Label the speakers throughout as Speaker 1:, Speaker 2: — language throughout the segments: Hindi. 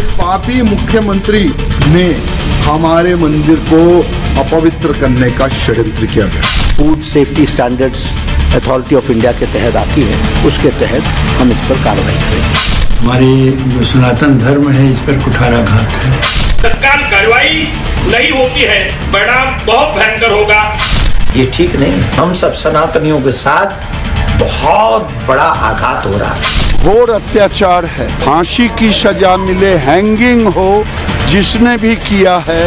Speaker 1: एक पापी मुख्यमंत्री ने हमारे मंदिर को अपवित्र करने का षड्यंत्र किया गया।
Speaker 2: Food safety standards authority of India के तहत आती है, उसके तहत हम इस पर कार्रवाई करेंगे।
Speaker 3: हमारी जो सनातन धर्म है इस पर कुठाराघात है।
Speaker 4: तत्काल कार्रवाई नहीं होती है, परिणाम बहुत भयंकर होगा।
Speaker 5: ये ठीक नहीं। हम सब सनातनियों के साथ बहुत बड़ा आघात हो रहा है।
Speaker 6: घोर अत्याचार है, फांसी की सजा मिले, हैंगिंग हो जिसने भी किया है।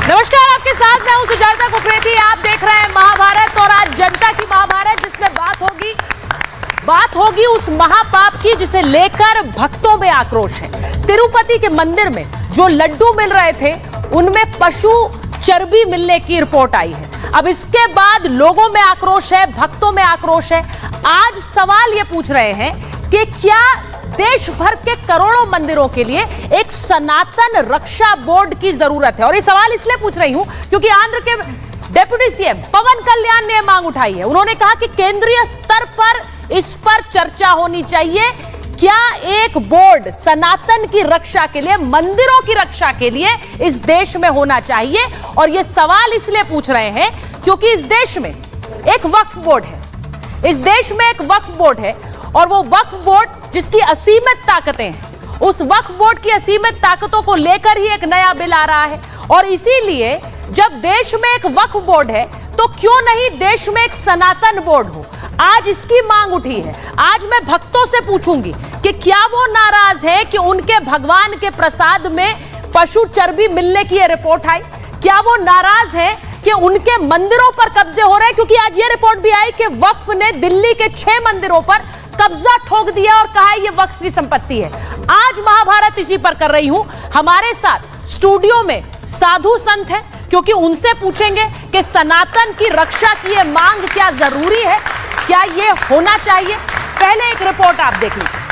Speaker 7: नमस्कार, आपके साथ मैं हूं सुजाता कुकरेती। आप देख रहे हैं महाभारत और आज जनता की महाभारत, जिसमें बात होगी उस महापाप की जिसे लेकर भक्तों में आक्रोश है। तिरुपति के मंदिर में जो लड्डू मिल रहे थे उनमें पशु चर्बी मिलने की रिपोर्ट आई है। अब इसके बाद लोगों में आक्रोश है, भक्तों में आक्रोश है। आज सवाल ये पूछ रहे हैं कि क्या देश भर के करोड़ों मंदिरों के लिए एक सनातन रक्षा बोर्ड की जरूरत है। और ये सवाल इसलिए पूछ रही हूं क्योंकि आंध्र के डिप्टी सीएम पवन कल्याण ने मांग उठाई है। उन्होंने कहा कि केंद्रीय स्तर पर इस पर चर्चा होनी चाहिए। क्या एक बोर्ड सनातन की रक्षा के लिए, मंदिरों की रक्षा के लिए इस देश में होना चाहिए। और यह सवाल इसलिए पूछ रहे हैं क्योंकि इस देश में एक वक्फ बोर्ड है। इस देश में एक वक्फ बोर्ड है और वो वक्फ बोर्ड जिसकी असीमित ताकतें हैं, उस वक्फ बोर्ड की असीमित ताकतों को लेकर ही एक नया बिल आ रहा है। और इसीलिए जब देश में एक वक्फ बोर्ड है तो क्यों नहीं देश में एक सनातन बोर्ड हो। आज इसकी मांग उठी है। आज मैं भक्तों से पूछूंगी कि क्या वो नाराज है कि उनके भगवान के प्रसाद में पशु चर्बी मिलने की ये रिपोर्ट आई। क्या वो नाराज है कि उनके मंदिरों पर कब्जे हो रहे हैं, क्योंकि आज ये रिपोर्ट भी आई कि वक्फ ने दिल्ली के 6 मंदिरों पर कब्जा ठोक दिया और कहा ये वक्फ की संपत्ति है। आज महाभारत इसी पर कर रही हूं। हमारे साथ स्टूडियो में साधु संत हैं, क्योंकि उनसे पूछेंगे कि सनातन की रक्षा की ये मांग क्या जरूरी है, क्या ये होना चाहिए। पहले एक रिपोर्ट आप देख लीजिए।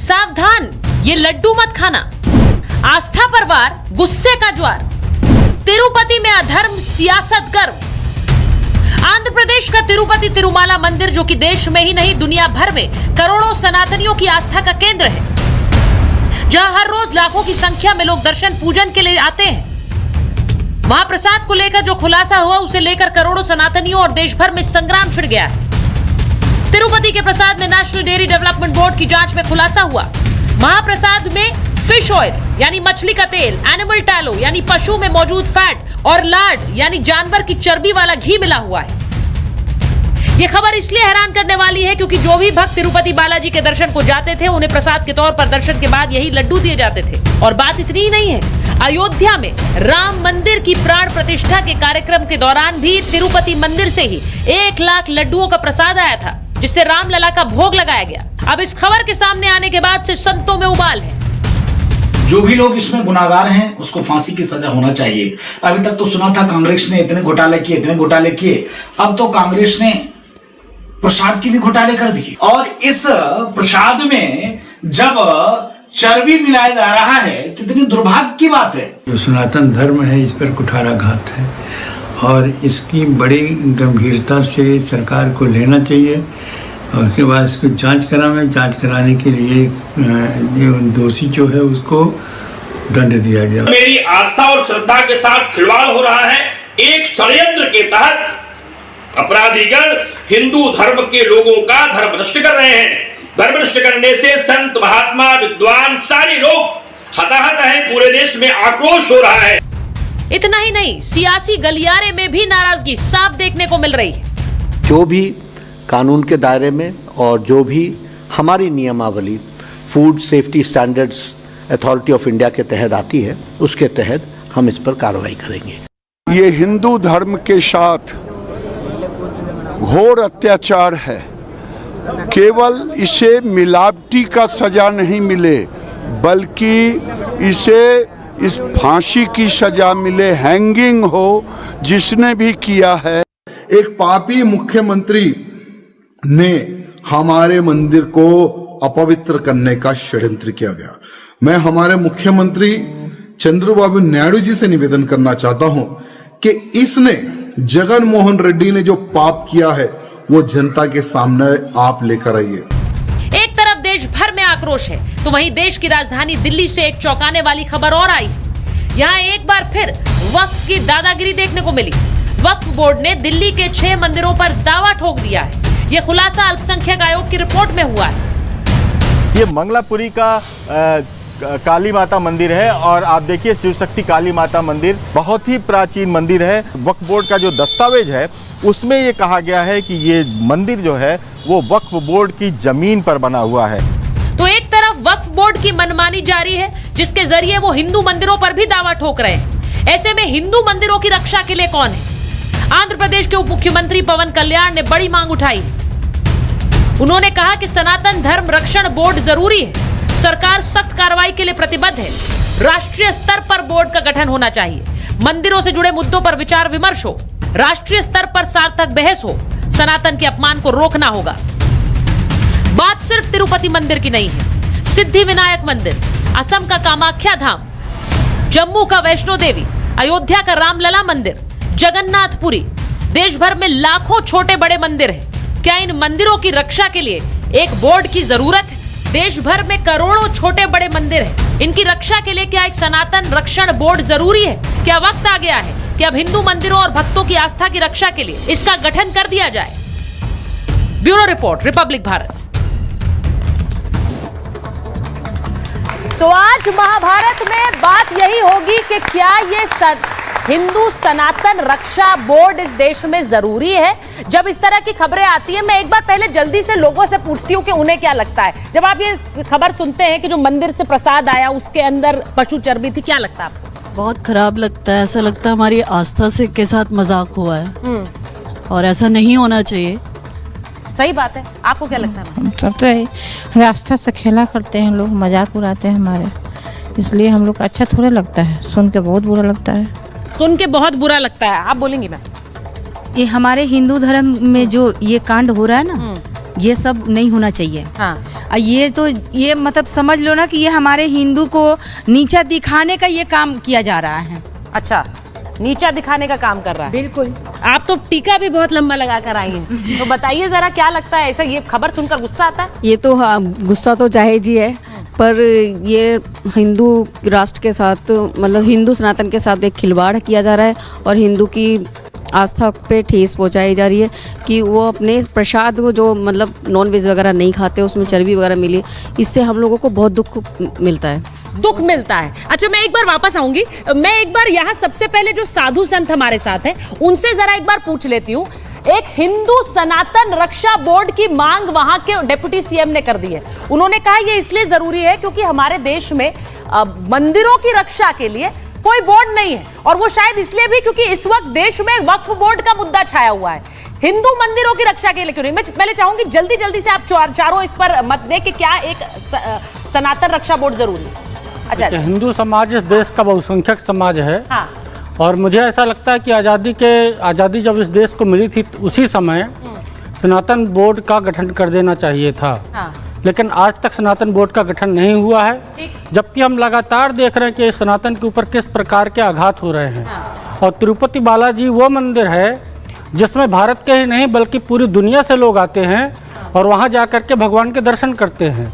Speaker 7: सावधान, ये लड्डू मत खाना। आस्था पर वार, गुस्से का ज्वार। तिरुपति में अधर्म, सियासत, गर्व। आंध्र प्रदेश का तिरुपति तिरुमाला मंदिर, जो कि देश में ही नहीं दुनिया भर में करोड़ों सनातनियों की आस्था का केंद्र है, जहां हर रोज लाखों की संख्या में लोग दर्शन पूजन के लिए आते हैं। वहां प्रसाद को लेकर जो खुलासा हुआ उसे लेकर करोड़ों सनातनियों और देश भर में संग्राम छिड़ गया है। तिरुपति के प्रसाद में नेशनल डेयरी डेवलपमेंट बोर्ड की जांच में खुलासा हुआ। महाप्रसाद में फिश ऑयल यानी मछली का तेल, एनिमल टैलो यानी पशु में मौजूद फैट और लार्ड यानी जानवर की चर्बी वाला घी मिला हुआ है। यह खबर इसलिए हैरान करने वाली है क्योंकि जो भी भक्त तिरुपति बालाजी के दर्शन को जाते थे उन्हें प्रसाद के तौर पर दर्शन के बाद यही लड्डू दिए जाते थे। और बात इतनी ही नहीं है, अयोध्या में राम मंदिर की प्राण प्रतिष्ठा के कार्यक्रम के दौरान भी तिरुपति मंदिर से ही 1 लाख लड्डुओं का प्रसाद आया था, जिससे रामलला का भोग लगाया गया। अब इस खबर के सामने आने के बाद से संतों में उबाल है।
Speaker 3: जो भी लोग इसमें गुनाहगार हैं उसको फांसी की सजा होना चाहिए। अभी तक तो सुना था कांग्रेस ने इतने घोटाले किए, अब तो कांग्रेस ने प्रसाद की भी घोटाले कर दिए। और इस प्रसाद में जब चर्बी मिलाया जा रहा है, कितनी दुर्भाग्य की बात है। जो सनातन धर्म है इस पर कुठाराघात है और इसकी बड़ी गंभीरता से सरकार को लेना चाहिए। और उसके बाद इसको जांच कराने के लिए दोषी जो है उसको दंड दिया जाए।
Speaker 4: मेरी आस्था और श्रद्धा के साथ खिलवाड़ हो रहा है। एक षड्यंत्र के तहत अपराधीगण हिंदू धर्म के लोगों का धर्म नष्ट कर रहे हैं। धर्म नष्ट करने से संत, महात्मा, विद्वान सारे लोग हताहत हैं। पूरे देश में आक्रोश हो रहा है।
Speaker 7: इतना ही नहीं, सियासी गलियारे में भी नाराजगी साफ देखने को मिल रही है।
Speaker 2: जो भी कानून के दायरे में और जो भी हमारी नियमावली food safety standards authority of India के तहत आती है, उसके तहत हम इस पर कार्रवाई करेंगे।
Speaker 6: ये हिंदू धर्म के साथ घोर अत्याचार है। केवल इसे मिलावटी का सजा नहीं मिले, बल्कि इसे इस फांसी की सजा मिले, हैंगिंग हो जिसने भी किया है।
Speaker 1: एक पापी मुख्यमंत्री ने हमारे मंदिर को अपवित्र करने का षड्यंत्र किया गया। मैं हमारे मुख्यमंत्री चंद्रबाबू नायडू जी से निवेदन करना चाहता हूं कि इसने जगन मोहन रेड्डी ने जो पाप किया है वो जनता के सामने आप लेकर आइए।
Speaker 7: एक तरफ देश भर में आक्रोश है तो वहीं देश की राजधानी दिल्ली से एक चौंकाने वाली खबर और आई। यहाँ एक बार फिर वक्फ की दादागिरी देखने को मिली। वक्फ बोर्ड ने दिल्ली के 6 मंदिरों पर दावा ठोक दिया है। ये खुलासा अल्पसंख्यक आयोग की रिपोर्ट में हुआ है।
Speaker 8: ये मंगलापुरी का काली माता मंदिर है और आप देखिए शिव शक्ति काली माता मंदिर बहुत ही प्राचीन मंदिर है। वक्फ बोर्ड का जो दस्तावेज है उसमें ये कहा गया है कि ये मंदिर जो है वो वक्फ बोर्ड की जमीन पर बना हुआ है।
Speaker 7: तो एक तरफ वक्फ बोर्ड की मनमानी जारी है जिसके जरिए वो हिंदू मंदिरों पर भी दावा ठोक रहे हैं। ऐसे में हिंदू मंदिरों की रक्षा के लिए कौन है? आंध्र प्रदेश के उप मुख्यमंत्री पवन कल्याण ने बड़ी मांग उठाई। उन्होंने कहा कि सनातन धर्म रक्षण बोर्ड जरूरी है। सरकार सख्त कार्रवाई के लिए प्रतिबद्ध है। राष्ट्रीय स्तर पर बोर्ड का गठन होना चाहिए। मंदिरों से जुड़े मुद्दों पर विचार विमर्श हो। राष्ट्रीय स्तर पर सार्थक बहस हो। सनातन के अपमान को रोकना होगा। बात सिर्फ तिरुपति मंदिर की नहीं है। सिद्धि विनायक मंदिर, असम का कामाख्या धाम, जम्मू का वैष्णो देवी, अयोध्या का रामलला मंदिर, जगन्नाथपुरी, देश भर में लाखों छोटे बड़े मंदिर हैं। क्या इन मंदिरों की रक्षा के लिए एक बोर्ड की जरूरत है? देश भर में करोड़ों छोटे बड़े मंदिर हैं। इनकी रक्षा के लिए क्या एक सनातन रक्षण बोर्ड जरूरी है? क्या वक्त आ गया है कि अब हिंदू मंदिरों और भक्तों की आस्था की रक्षा के लिए इसका गठन कर दिया जाए? Bureau report, Republic Bharat. तो आज महाभारत में बात यही होगी कि क्या ये हिंदू सनातन रक्षा बोर्ड इस देश में जरूरी है? जब इस तरह की खबरें आती है, मैं एक बार पहले जल्दी से लोगों से पूछती हूँ कि उन्हें क्या लगता है। जब आप ये खबर सुनते हैं कि जो मंदिर से प्रसाद आया उसके अंदर पशु चर्बी थी, क्या लगता है आपको?
Speaker 9: बहुत खराब लगता है। ऐसा लगता है हमारी आस्था से के साथ मजाक हुआ है और ऐसा नहीं होना चाहिए।
Speaker 7: सही बात है। आपको क्या लगता है?
Speaker 10: सब तो है, आस्था से खेला करते हैं लोग, मजाक उड़ाते हैं हमारे, इसलिए हम लोग को अच्छा थोड़ा लगता है। सुन के बहुत बुरा लगता है।
Speaker 7: सुन के बहुत बुरा लगता है। आप बोलेंगी मैम?
Speaker 11: ये हमारे हिंदू धर्म में जो ये कांड हो रहा है ना, ये सब नहीं होना चाहिए।
Speaker 7: हाँ।
Speaker 11: ये मतलब समझ लो ना कि ये हमारे हिंदू को नीचा दिखाने का ये काम किया जा रहा है।
Speaker 7: अच्छा, नीचा दिखाने का काम कर रहा है।
Speaker 11: बिल्कुल।
Speaker 7: आप तो टीका भी बहुत लंबा लगा कर आई हैं। तो बताइए जरा क्या लगता है? ऐसा ये खबर सुनकर गुस्सा आता है?
Speaker 11: ये तो हाँ, गुस्सा तो जायज ही है, पर ये हिंदू राष्ट्र के साथ, मतलब हिंदू सनातन के साथ एक खिलवाड़ किया जा रहा है और हिंदू की आस्था पे ठेस पहुंचाई जा रही है कि वो अपने प्रसाद को जो मतलब नॉन वेज वगैरह नहीं खाते, उसमें चर्बी वगैरह मिली, इससे हम लोगों को बहुत दुख मिलता है।
Speaker 7: दुख मिलता है। अच्छा, मैं एक बार वापस आऊंगी। मैं एक बार यहाँ सबसे पहले जो साधु संत हमारे साथ हैं उनसे जरा एक बार पूछ लेती हूँ। एक हिंदू सनातन रक्षा बोर्ड की मांग वहां के डिप्टी सीएम ने कर दी है। उन्होंने कहा यह इसलिए जरूरी है क्योंकि हमारे देश में मंदिरों की रक्षा के लिए कोई बोर्ड नहीं है, और वो शायद इसलिए भी क्योंकि इस वक्त देश में वक्फ बोर्ड का मुद्दा छाया हुआ है। हिंदू मंदिरों की रक्षा के लिए क्यों नहीं? मैं पहले चाहूंगी जल्दी जल्दी से आप चारों इस पर मत दें कि क्या एक सनातन रक्षा बोर्ड जरूरी है। अच्छा,
Speaker 12: हिंदू समाज इस देश का बहुसंख्यक समाज है।
Speaker 7: हाँ।
Speaker 12: और मुझे ऐसा लगता है कि आज़ादी जब इस देश को मिली थी उसी समय सनातन बोर्ड का गठन कर देना चाहिए था।
Speaker 7: हाँ।
Speaker 12: लेकिन आज तक सनातन बोर्ड का गठन नहीं हुआ है, जबकि हम लगातार देख रहे हैं कि सनातन के ऊपर किस प्रकार के आघात हो रहे हैं।
Speaker 7: हाँ।
Speaker 12: और तिरुपति बालाजी वो मंदिर है जिसमें भारत के ही नहीं बल्कि पूरी दुनिया से लोग आते हैं और वहाँ जा कर के भगवान के दर्शन करते हैं।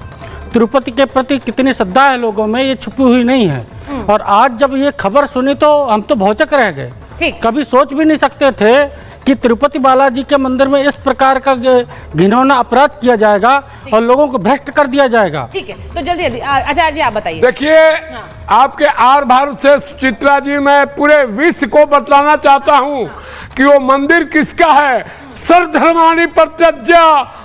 Speaker 12: तिरुपति के प्रति कितनी श्रद्धा है लोगों में, ये छुपी हुई नहीं है। और आज जब ये खबर सुनी तो हम तो भौचक रह गए। कभी सोच भी नहीं सकते थे कि तिरुपति बालाजी के मंदिर में इस प्रकार का घिनौना अपराध किया जाएगा और लोगों को भ्रष्ट कर दिया जाएगा।
Speaker 7: ठीक है, तो जल्दी जल्दी आचार्य जी आप बताइए।
Speaker 13: देखिए, आपके आर भारत से सुचित्रा जी, मैं पूरे विश्व को बतलाना चाहता हूँ कि वो मंदिर किसका है। सर्वधर्माणि परित्यज्य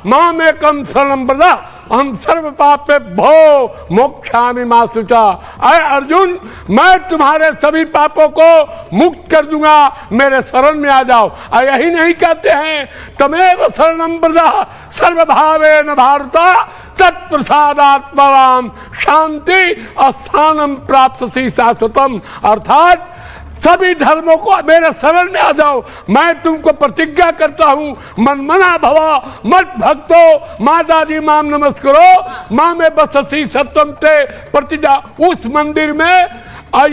Speaker 13: मामेकं शरणं व्रज हम सर्व पापे भो मोक्षामि मा शुचा। अरे अर्जुन, मैं तुम्हारे सभी पापों को मुक्त कर दूंगा, मेरे शरण में आ जाओ। और यही नहीं कहते हैं तमेव शरणं व्रज सर्वभावेन भारत तत्प्रसादात् पराम शांति स्थानम प्राप्स्यसि शाश्वतम। अर्थात सभी धर्मों को मेरे शरण में आ जाओ, मैं तुमको प्रतिज्ञा करता हूँ, मनमना भवा मत भक्तो माताजी माम नमस्करो माँ में बससी सत्यम ते प्रतिज्ञा। उस मंदिर में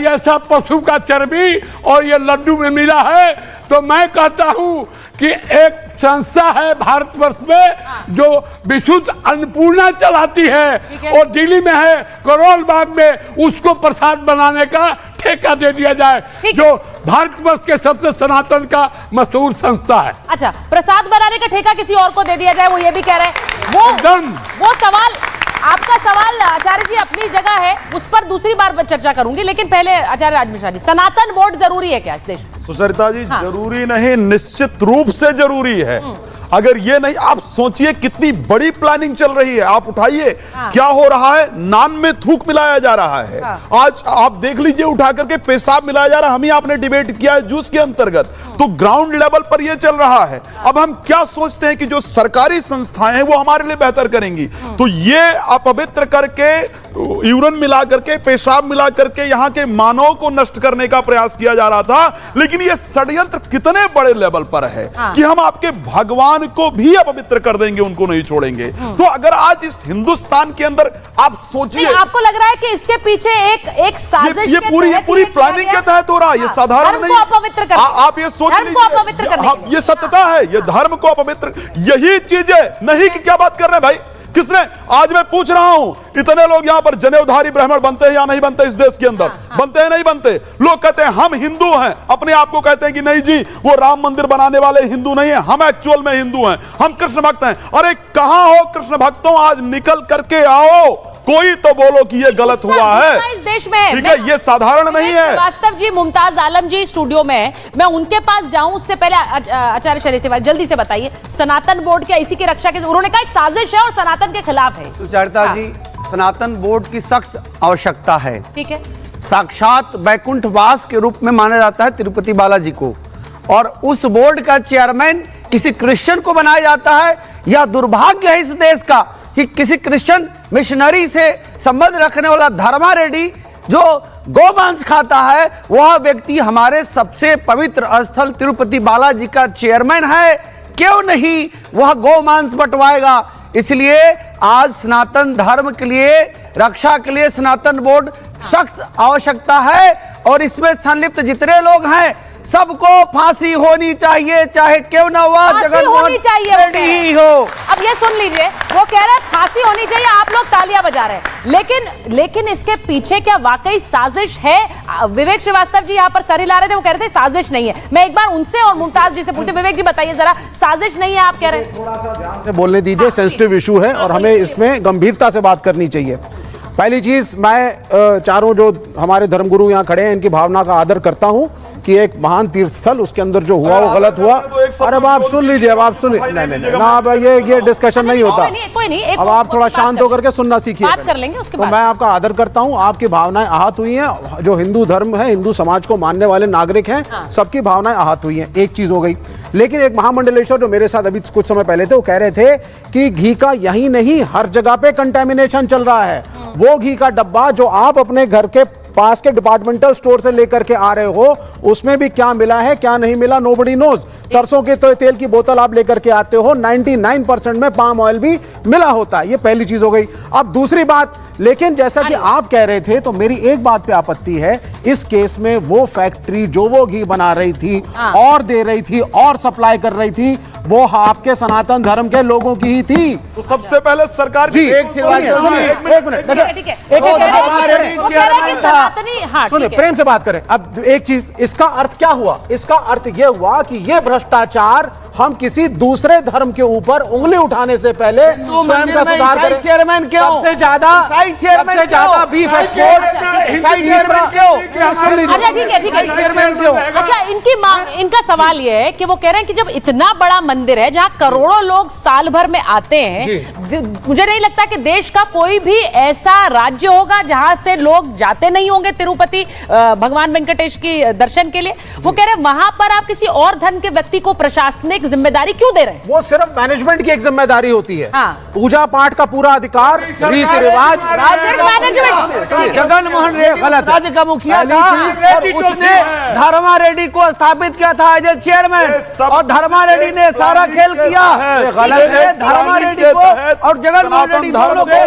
Speaker 13: ऐसा पशु का चर्बी और ये लड्डू में मिला है, तो मैं कहता हूँ कि एक संस्था है भारतवर्ष में जो विशुद्ध अन्नपूर्णा चलाती है और दिल्ली में है करोल बाग में, उसको प्रसाद बनाने का ठेका दे दिया जाए, जो भारतवर्ष के सबसे सनातन का मशहूर संस्था है।
Speaker 7: अच्छा, प्रसाद बनाने का ठेका किसी और को दे दिया जाए, वो ये भी कह रहे हैं। वो सवाल, आपका सवाल आचार्य जी अपनी जगह है, उस पर दूसरी बार चर्चा करूंगी, लेकिन पहले आचार्य राजमिश्रा जी, सनातन बोर्ड जरूरी है क्या इस देश में?
Speaker 14: सुचरिता जी, जरूरी नहीं, निश्चित रूप से जरूरी है। अगर ये नहीं, आप सोचिए कितनी बड़ी प्लानिंग चल रही है, आप उठाइए क्या हो रहा है, नान में थूक मिलाया जा रहा है। आज आप देख लीजिए, उठा करके पेशाब मिलाया जा रहा है, हम ही आपने डिबेट किया है जूस के अंतर्गत, तो ग्राउंड लेवल पर यह चल रहा है। अब हम क्या सोचते हैं कि जो सरकारी संस्थाएं हैं वो हमारे लिए बेहतर करेंगी, तो ये अपवित्र करके यूरिन मिला करके पेशाब मिला करके यहाँ के मानव को नष्ट करने का प्रयास किया जा रहा था। लेकिन ये षड्यंत्र कितने बड़े लेवल पर है कि हम आपके भगवान को भी अपवित्र कर देंगे, उनको नहीं छोड़ेंगे। तो अगर आज इस हिंदुस्तान के अंदर आप सोचिए,
Speaker 7: आपको लग रहा है कि इसके पीछे एक साजिश,
Speaker 14: ये पूरी प्लानिंग के तहत हो रहा है, ये साधारण नहीं।
Speaker 7: अपवित्र करने,
Speaker 14: आप ये सोच लीजिए, ये सत्यता है, ये धर्म को अपवित्र, यही चीजें नहीं कि क्या बात कर रहे हैं भाई, किसने? आज मैं पूछ रहा हूं, इतने लोग यहां पर जनेऊधारी ब्राह्मण बनते हैं या नहीं बनते इस देश के अंदर? बनते हैं नहीं बनते? लोग कहते हैं हम हिंदू हैं, अपने आप को कहते हैं कि नहीं जी वो राम मंदिर बनाने वाले हिंदू नहीं है, हम एक्चुअल में हिंदू हैं, हम कृष्ण भक्त हैं। अरे कहां हो कृष्ण भक्तों, आज निकल करके आओ, कोई तो बोलो कि ये गलत हुआ है
Speaker 7: इस देश में।
Speaker 14: ठीक है, ये साधारण नहीं है।
Speaker 7: वास्तव जी, मुमताज आलम जी स्टूडियो में, मैं उनके पास जाऊं उससे पहले आचार्य शरीफ तिवारी जल्दी से बताइए, सनातन बोर्ड क्या इसी की रक्षा के, उन्होंने कहा एक साजिश है और सनातन के खिलाफ है।
Speaker 2: सुचरिता जी, सनातन बोर्ड की सख्त आवश्यकता है।
Speaker 7: ठीक है,
Speaker 2: साक्षात बैकुंठ वास के रूप में माना जाता है तिरुपति बालाजी को, और उस बोर्ड का चेयरमैन किसी क्रिश्चियन को बनाया जाता है। यह दुर्भाग्य है इस देश का कि किसी क्रिश्चियन मिशनरी से संबंध रखने वाला धर्मा रेड्डी जो गोमांस खाता है, वह व्यक्ति हमारे सबसे पवित्र स्थल तिरुपति बालाजी का चेयरमैन है। क्यों नहीं वह गोमांस बंटवाएगा? इसलिए आज सनातन धर्म के लिए, रक्षा के लिए सनातन बोर्ड सख्त आवश्यकता है, और इसमें संलिप्त जितने लोग हैं सबको फांसी होनी चाहिए, चाहे क्यों ना हुआ
Speaker 7: जगन्नाथ रेड्डी
Speaker 2: ही हो।
Speaker 7: अब ये सुन लीजिए, वो कह रहे हैं फांसी होनी चाहिए, आप लोग तालियां बजा रहे हैं, लेकिन इसके पीछे क्या वाकई साजिश है? विवेक श्रीवास्तव जी यहाँ पर सर हिला रहे थे, वो कह रहे थे साजिश नहीं है। मैं एक बार उनसे और मुमताज जी से पूछते, विवेक जी बताइए जरा, साजिश नहीं है आप कह रहे हैं?
Speaker 15: थोड़ा सा ध्यान से बोलने दीजिए, सेंसिटिव इशू है और हमें इसमें गंभीरता से बात करनी चाहिए। पहली चीज, मैं चारों जो हमारे धर्मगुरु यहाँ खड़े हैं इनकी भावना का आदर करता हूँ कि एक महान तीर्थ स्थल, उसके अंदर जो हुआ वो गलत हुआ। अरे अब आप सुन लीजिए, अब आप सुन, नहीं ना, अब ये डिस्कशन नहीं होता।
Speaker 7: कोई नहीं,
Speaker 15: अब आप थोड़ा शांत होकर के सुनना सीखिए,
Speaker 7: बात कर लेंगे उसके बाद।
Speaker 15: तो मैं आपका आदर करता हूँ, आपकी भावनाएं आहत हुई हैं, जो हिंदू धर्म है, हिंदू समाज को मानने वाले नागरिक हैं, सबकी भावनाएं आहत हुई हैं, एक चीज हो गई। लेकिन एक महामंडलेश्वर जो मेरे साथ अभी कुछ समय पहले थे, वो कह रहे थे कि घी का यही नहीं हर जगह पे कंटेमिनेशन चल रहा है। वो घी का डब्बा जो आप अपने घर के पास के डिपार्टमेंटल स्टोर से लेकर के आ रहे हो, उसमें भी क्या मिला है क्या नहीं मिला नोबडी नोज। सरसों के तेल की बोतल आप लेकर के आते हो, 99% में पाम ऑयल भी मिला होता है। ये पहली चीज हो गई। अब दूसरी बात, लेकिन जैसा कि आप कह रहे थे, तो मेरी एक बात पे आपत्ति है, इस केस में वो फैक्ट्री जो वो घी बना रही थी और दे रही थी और सप्लाई कर रही थी, वो आपके सनातन धर्म के लोगों की ही थी।
Speaker 14: तो सबसे पहले सरकार
Speaker 15: जी, एक मिनट, सुनिए, प्रेम से बात करें। अब एक चीज, इसका अर्थ क्या हुआ? इसका अर्थ यह हुआ कि यह भ्रष्टाचार हम किसी दूसरे धर्म के ऊपर उंगली उठाने से पहले स्वयं का सुधार करें।
Speaker 2: चेयरमैन क्यों?
Speaker 15: सबसे ज्यादा बीफ एक्सपोर्ट।
Speaker 7: अच्छा ठीक है। अच्छा, इनका सवाल ये है कि वो कह रहे हैं कि जब इतना बड़ा मंदिर है जहाँ करोड़ों लोग साल भर में आते हैं, मुझे नहीं लगता कि देश का कोई भी ऐसा राज्य होगा जहां से लोग जाते नहीं होंगे तिरुपति भगवान वेंकटेश की दर्शन के लिए। वो कह रहे हैं वहां पर आप किसी और धर्म के व्यक्ति को प्रशासनिक जिम्मेदारी क्यों दे रहे हैं?
Speaker 15: वो सिर्फ मैनेजमेंट की एक जिम्मेदारी होती है।
Speaker 7: हाँ।
Speaker 15: पूजा पाठ का पूरा अधिकार, रीति रिवाज,
Speaker 16: जगन मोहन
Speaker 15: गलत
Speaker 16: राज्य का मुखिया था और उसने धर्मा रेड्डी को स्थापित किया था एज ए चेयरमैन, और धर्मा रेड्डी ने सारा खेल किया है।
Speaker 15: गलत है।
Speaker 16: धर्मा रेड्डी को और जगन मोहन रेड्डी दोनों को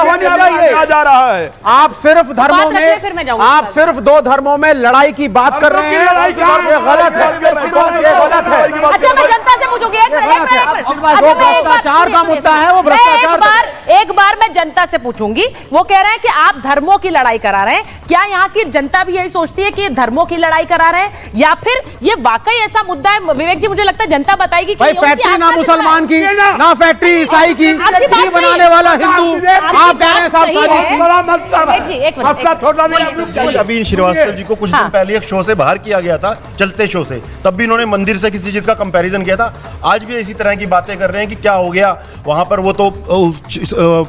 Speaker 16: होनी चाहिए
Speaker 14: जा रहा है।
Speaker 15: आप सिर्फ धर्मों में, आप सिर्फ दो धर्मों में लड़ाई की बात कर रहे हैं, ये गलत है, ये गलत है।
Speaker 7: अच्छा, मैं जनता से पूछूंगी,
Speaker 15: वो भ्रष्टाचार का मुद्दा है, वो भ्रष्टाचार।
Speaker 7: एक बार मैं जनता से पूछूंगी, वो कह रहे हैं कि आप धर्मों की लड़ाई करा रहे हैं। क्या यहाँ की जनता भी यही सोचती है कि ये धर्मों की लड़ाई करा रहे हैं, या फिर ये वाकई ऐसा मुद्दा है? विवेक जी, मुझे लगता है जनता बताएगी कि
Speaker 15: भाई फैक्ट्री ना मुसलमान की, ना फैक्ट्री ईसाई की, घी बनाने वाला हिंदू, आप कह रहे हैं साहब
Speaker 17: अभी श्रीवास्तव जी को कुछ दिन पहले एक शो से बाहर किया गया था, चलते शो से, तब भी इन्होंने मंदिर से किसी चीज का कंपैरिजन किया था। आज भी इसी तरह की बातें कर रहे हैं कि क्या हो गया वहां पर, वो तो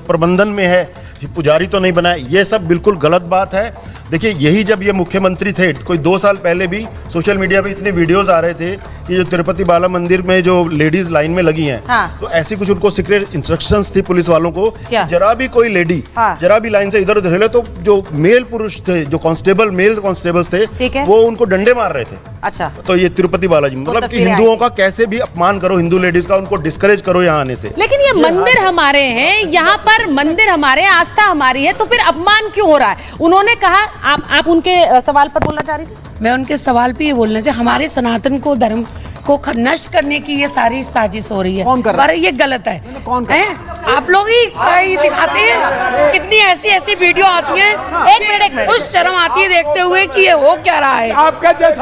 Speaker 17: प्रबंधन में है, पुजारी तो नहीं बनाए। ये सब बिल्कुल गलत बात है। देखिए, यही जब ये मुख्यमंत्री थे, कोई 2 साल पहले भी सोशल मीडिया पे इतने वीडियोस आ रहे थे कि जो तिरुपति बाला मंदिर में जो लेडीज लाइन में लगी हैं, तो ऐसी कुछ उनको सीक्रेट इंस्ट्रक्शंस थी पुलिस वालों को, जरा भी कोई लेडी जरा भी लाइन से इधर उधर हिले तो जो मेल पुरुष थे, जो कांस्टेबल मेल कांस्टेबल्स थे, वो उनको डंडे मार रहे थे।
Speaker 7: अच्छा,
Speaker 17: तो ये तिरुपति बालाजी मतलब कि हिंदुओं का कैसे भी अपमान करो, हिंदू लेडीज का, उनको डिस्करेज करो यहाँ आने से।
Speaker 7: लेकिन ये मंदिर हमारे हैं, यहाँ पर मंदिर हमारे, आस्था हमारी है, तो फिर अपमान क्यों हो रहा है? उन्होंने कहा, आप उनके सवाल पर बोलना चाह रही थी?
Speaker 18: मैं उनके सवाल पे ये बोलना चाहिए, हमारे सनातन को धर्म को नष्ट करने की ये सारी साजिश हो रही है।
Speaker 15: कौन कर रहा है?
Speaker 18: पर ये गलत है। कौन कर रहा है? आप लोग ही दिखाते हैं, कितनी ऐसी ऐसी वीडियो आती है, एक मिनट कुछ शर्म आती है देखते हुए कि ये हो क्या रहा है,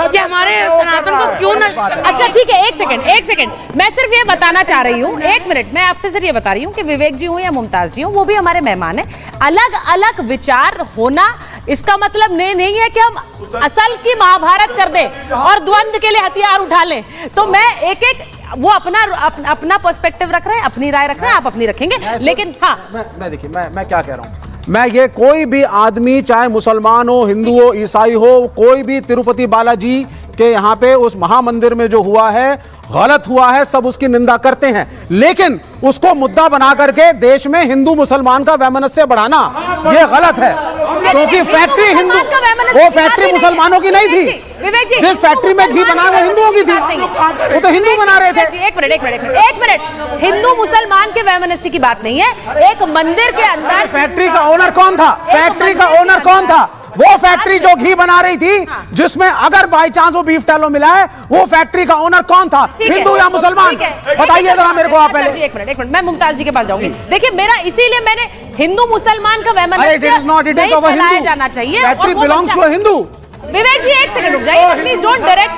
Speaker 18: कि हमारे सनातन को क्यों नष्ट करना।
Speaker 7: अच्छा ठीक है, एक सेकंड, मैं सिर्फ ये बताना चाह रही हूँ, 1 मिनट, मैं आपसे सिर्फ ये बता रही हूँ कि विवेक जी हो या मुमताज जी हो, वो भी हमारे मेहमान है। अलग अलग विचार होना इसका मतलब नहीं है कि हम असल की महाभारत कर दें और द्वंद्व के लिए हथियार उठा लें। तो मैं एक वो अपना पर्सपेक्टिव रख रहे हैं, अपनी राय रख रहे हैं, आप अपनी रखेंगे, लेकिन हाँ
Speaker 15: मैं देखिए, मैं क्या कह रहा हूँ, मैं ये कोई भी आदमी, चाहे मुसलमान हो, हिंदू हो, ईसाई हो, कोई भी तिरुपति बालाजी के यहाँ पे उस महामंदिर में जो हुआ है गलत हुआ है, सब उसकी निंदा करते हैं, लेकिन उसको मुद्दा बना करके देश में हिंदू मुसलमान का वैमनस्य बढ़ाना ये गलत है, क्योंकि फैक्ट्री हिंदू, वो फैक्ट्री मुसलमानों की नहीं थी, जिस फैक्ट्री में घी बना वो हिंदुओं की थी, वो तो हिंदू बना रहे थे।
Speaker 7: एक मिनट, हिंदू मुसलमान के वैमनस्य की बात नहीं है, एक मंदिर के अंदर
Speaker 15: फैक्ट्री का ओनर कौन था? फैक्ट्री का ओनर कौन था? वो फैक्ट्री जो घी बना रही थी, जिसमें अगर बाई चांस वो बीफ टैलो मिला है, वो फैक्ट्री का ओनर कौन था, हिंदू या मुसलमान? बताइए जरा मेरे को आप पहले।
Speaker 7: एक मिनट, मैं मुमताज जी के पास जाऊंगी। देखिए, मेरा इसीलिए मैंने हिंदू मुसलमान का वैमनस्य नहीं फैलाया जाना चाहिए।
Speaker 15: Factory belongs to Hindu.
Speaker 7: Vivek ji, एक सेकंड रुक जाइए, please don't direct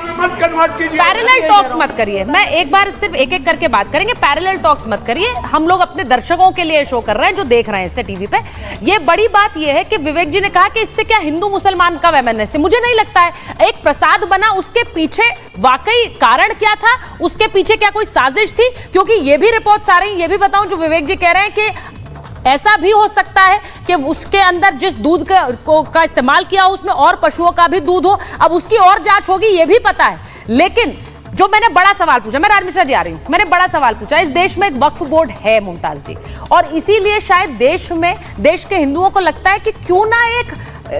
Speaker 7: parallel talks मत करिए। मैं एक बार सिर्फ एक करके बात करेंगे, पैरेलल टॉक्स मत करिए। हम लोग अपने दर्शकों के लिए शो कर रहे हैं जो देख रहे हैं इससे टीवी पे। ये बड़ी बात ये है कि विवेक जी ने कहा कि इससे क्या हिंदू मुसलमान का वैमनस्य, मुझे नहीं लगता है। एक प्रसाद बना, उसके पीछे वाकई कारण क्या था, उसके पीछे क्या कोई साजिश थी? क्योंकि ये भी रिपोर्ट्स आ रही है, ये भी बताऊं जो विवेक जी कह रहे हैं कि ऐसा भी हो सकता है कि उसके अंदर जिस दूध का इस्तेमाल किया हो उसमें और पशुओं का भी दूध हो। अब उसकी और जांच होगी, ये भी पता है। लेकिन जो मैंने बड़ा सवाल पूछा, मैं राज मिश्रा जी आ रही हूं, मैंने बड़ा सवाल पूछा, इस देश में एक वक्फ बोर्ड है मुमताज जी, और इसीलिए शायद देश के हिंदुओं को लगता है कि क्यों ना एक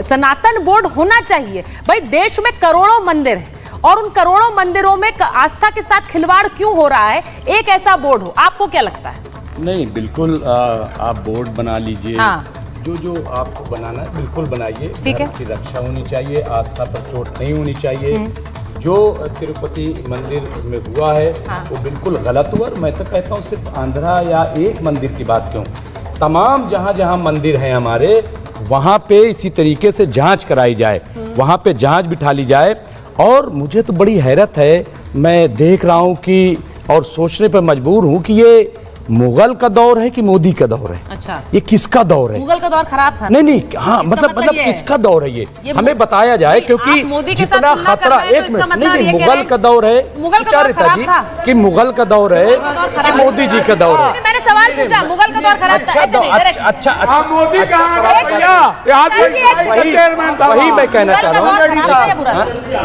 Speaker 7: सनातन बोर्ड होना चाहिए। भाई, देश में करोड़ों मंदिर हैं और उन करोड़ों मंदिरों में आस्था के साथ खिलवाड़ क्यों हो रहा है? एक ऐसा बोर्ड हो, आपको क्या लगता है?
Speaker 19: नहीं, बिल्कुल आप बोर्ड बना लीजिए। हाँ। जो आपको बनाना है बिल्कुल बनाइए।
Speaker 7: ठीक है,
Speaker 19: की रक्षा होनी चाहिए, आस्था पर चोट नहीं होनी चाहिए। जो तिरुपति मंदिर में हुआ है वो बिल्कुल गलत हुआ। मैं तो कहता हूँ सिर्फ आंध्रा या एक मंदिर की बात क्यों, तमाम जहाँ मंदिर हैं हमारे, वहाँ पे इसी तरीके से जांच कराई जाए, वहाँ पे जांच बिठा ली जाए। और मुझे तो बड़ी हैरत है, मैं देख रहा हूँ कि और सोचने पर मजबूर हूँ कि ये मुगल का दौर है कि मोदी का दौर है?
Speaker 7: अच्छा,
Speaker 19: ये किसका दौर है?
Speaker 7: मुगल का दौर खराब था।
Speaker 19: नहीं, हाँ, मतलब
Speaker 7: ये
Speaker 19: किसका दौर है? ये हमें बताया जाए, क्योंकि
Speaker 7: मोदी के साथ
Speaker 19: जितना
Speaker 7: तुलना कर
Speaker 19: खतरा,
Speaker 7: रहे हैं,
Speaker 19: एक
Speaker 7: तो इसका
Speaker 19: मिनट,
Speaker 7: मतलब
Speaker 19: नहीं,
Speaker 7: ये कह
Speaker 19: मुगल
Speaker 7: रहे
Speaker 19: का दौर है,
Speaker 7: मुगल का दौर खराब था
Speaker 19: कि मुगल का दौर है कि मोदी जी का दौर है?
Speaker 7: मैंने सवाल पूछा, मुगल का दौर खराब था, ऐसे नहीं, direct।
Speaker 19: अच्छा,
Speaker 13: मोदी कहाँ गए भैया? यहाँ तो
Speaker 19: वही मैं कहना चाह रहा हूँ।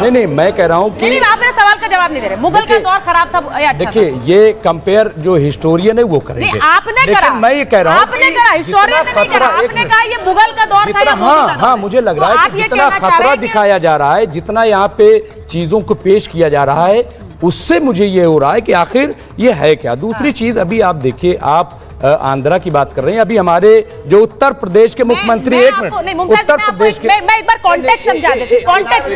Speaker 19: नहीं, मैं कह रहा हूँ कि
Speaker 7: नहीं, आप मेरे सवाल का जवाब नहीं दे रहे। मुगल का दौर खराब था या अच्छा था?
Speaker 19: देखिए, ये कंपेयर जो हिस्टोरियन है वो करेंगे।
Speaker 7: नहीं, आपने करा,
Speaker 19: मैं ये कह रहा हूँ,
Speaker 7: आपने करा, हिस्टोरियन ने नहीं करा, आपने कहा ये मुगल का दौर था या मोदी का दौर?
Speaker 19: हाँ, मुझे लग रहा है कि जितना खतरा दिखाया जा रहा है, जितना यहाँ पे चीजों को पेश किया जा रहा है, उससे मुझे ये हो रहा है कि आखिर ये है क्या। दूसरी चीज, अभी आप देखिए, आप आंध्रा की बात कर रहे हैं, अभी हमारे जो उत्तर प्रदेश के मुख्यमंत्री, एक मिनट, उत्तर प्रदेश के,
Speaker 7: मैं एक बार कॉन्टेक्स्ट समझा देती हूँ।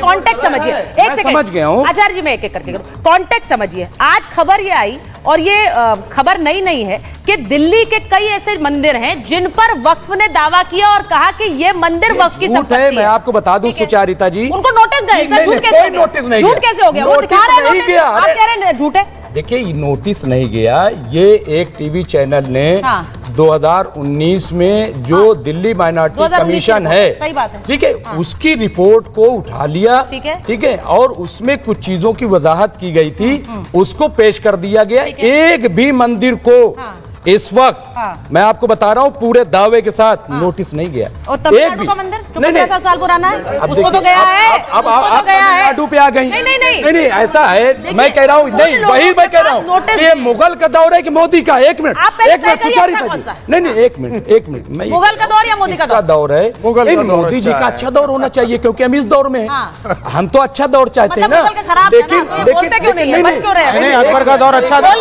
Speaker 7: कॉन्टेक्स्ट समझिए, एक सेकंड,
Speaker 19: समझ गया हूँ
Speaker 7: आचार्य जी, मैं एक एक करके करूँ। कॉन्टेक्स्ट समझिए। आज खबर ये आई, और ये खबर नई नहीं है, कि दिल्ली के कई ऐसे मंदिर हैं जिन पर वक्फ ने दावा किया और कहा कि ये मंदिर वक्फ की संपत्ति है।
Speaker 19: मैं आपको बता दूं सुचारिता जी,
Speaker 7: उनको नोटिस गए, झूठ कैसे हो गया? झूठ कैसे हो गया? वो दिखा रहे हैं नोटिस, आप कह रहे हैं झूठ है।
Speaker 19: देखिए, नोटिस नहीं गया, ये एक टीवी चैनल ने 2019 में जो दिल्ली माइनॉरिटी कमीशन है,
Speaker 7: सही बात है,
Speaker 19: ठीक है, उसकी रिपोर्ट को उठा लिया, ठीक है, और उसमें कुछ चीजों की वजाहत की गई थी, उसको पेश कर दिया गया। एक भी मंदिर को इस वक्त मैं आपको बता रहा हूँ पूरे दावे के साथ नोटिस नहीं गया।
Speaker 7: और तमिलनाडु का मंदिर जो 50 साल पुराना है, उसको तो गया है,
Speaker 19: अब आप तमिलनाडु पे आ गई। नहीं, ऐसा है, मैं कह रहा हूँ, नहीं, वही मैं कह रहा हूँ, ये मुगल का दौर है कि मोदी का? एक मिनट सुचारिता जी, नहीं, एक मिनट, मैं
Speaker 7: मुगल का दौर या मोदी का
Speaker 19: दौर है? मोदी जी का अच्छा दौर होना चाहिए, क्योंकि हम इस दौर में हम तो अच्छा दौर चाहते हैं ना। लेकिन
Speaker 15: अकबर का दौर अच्छा था,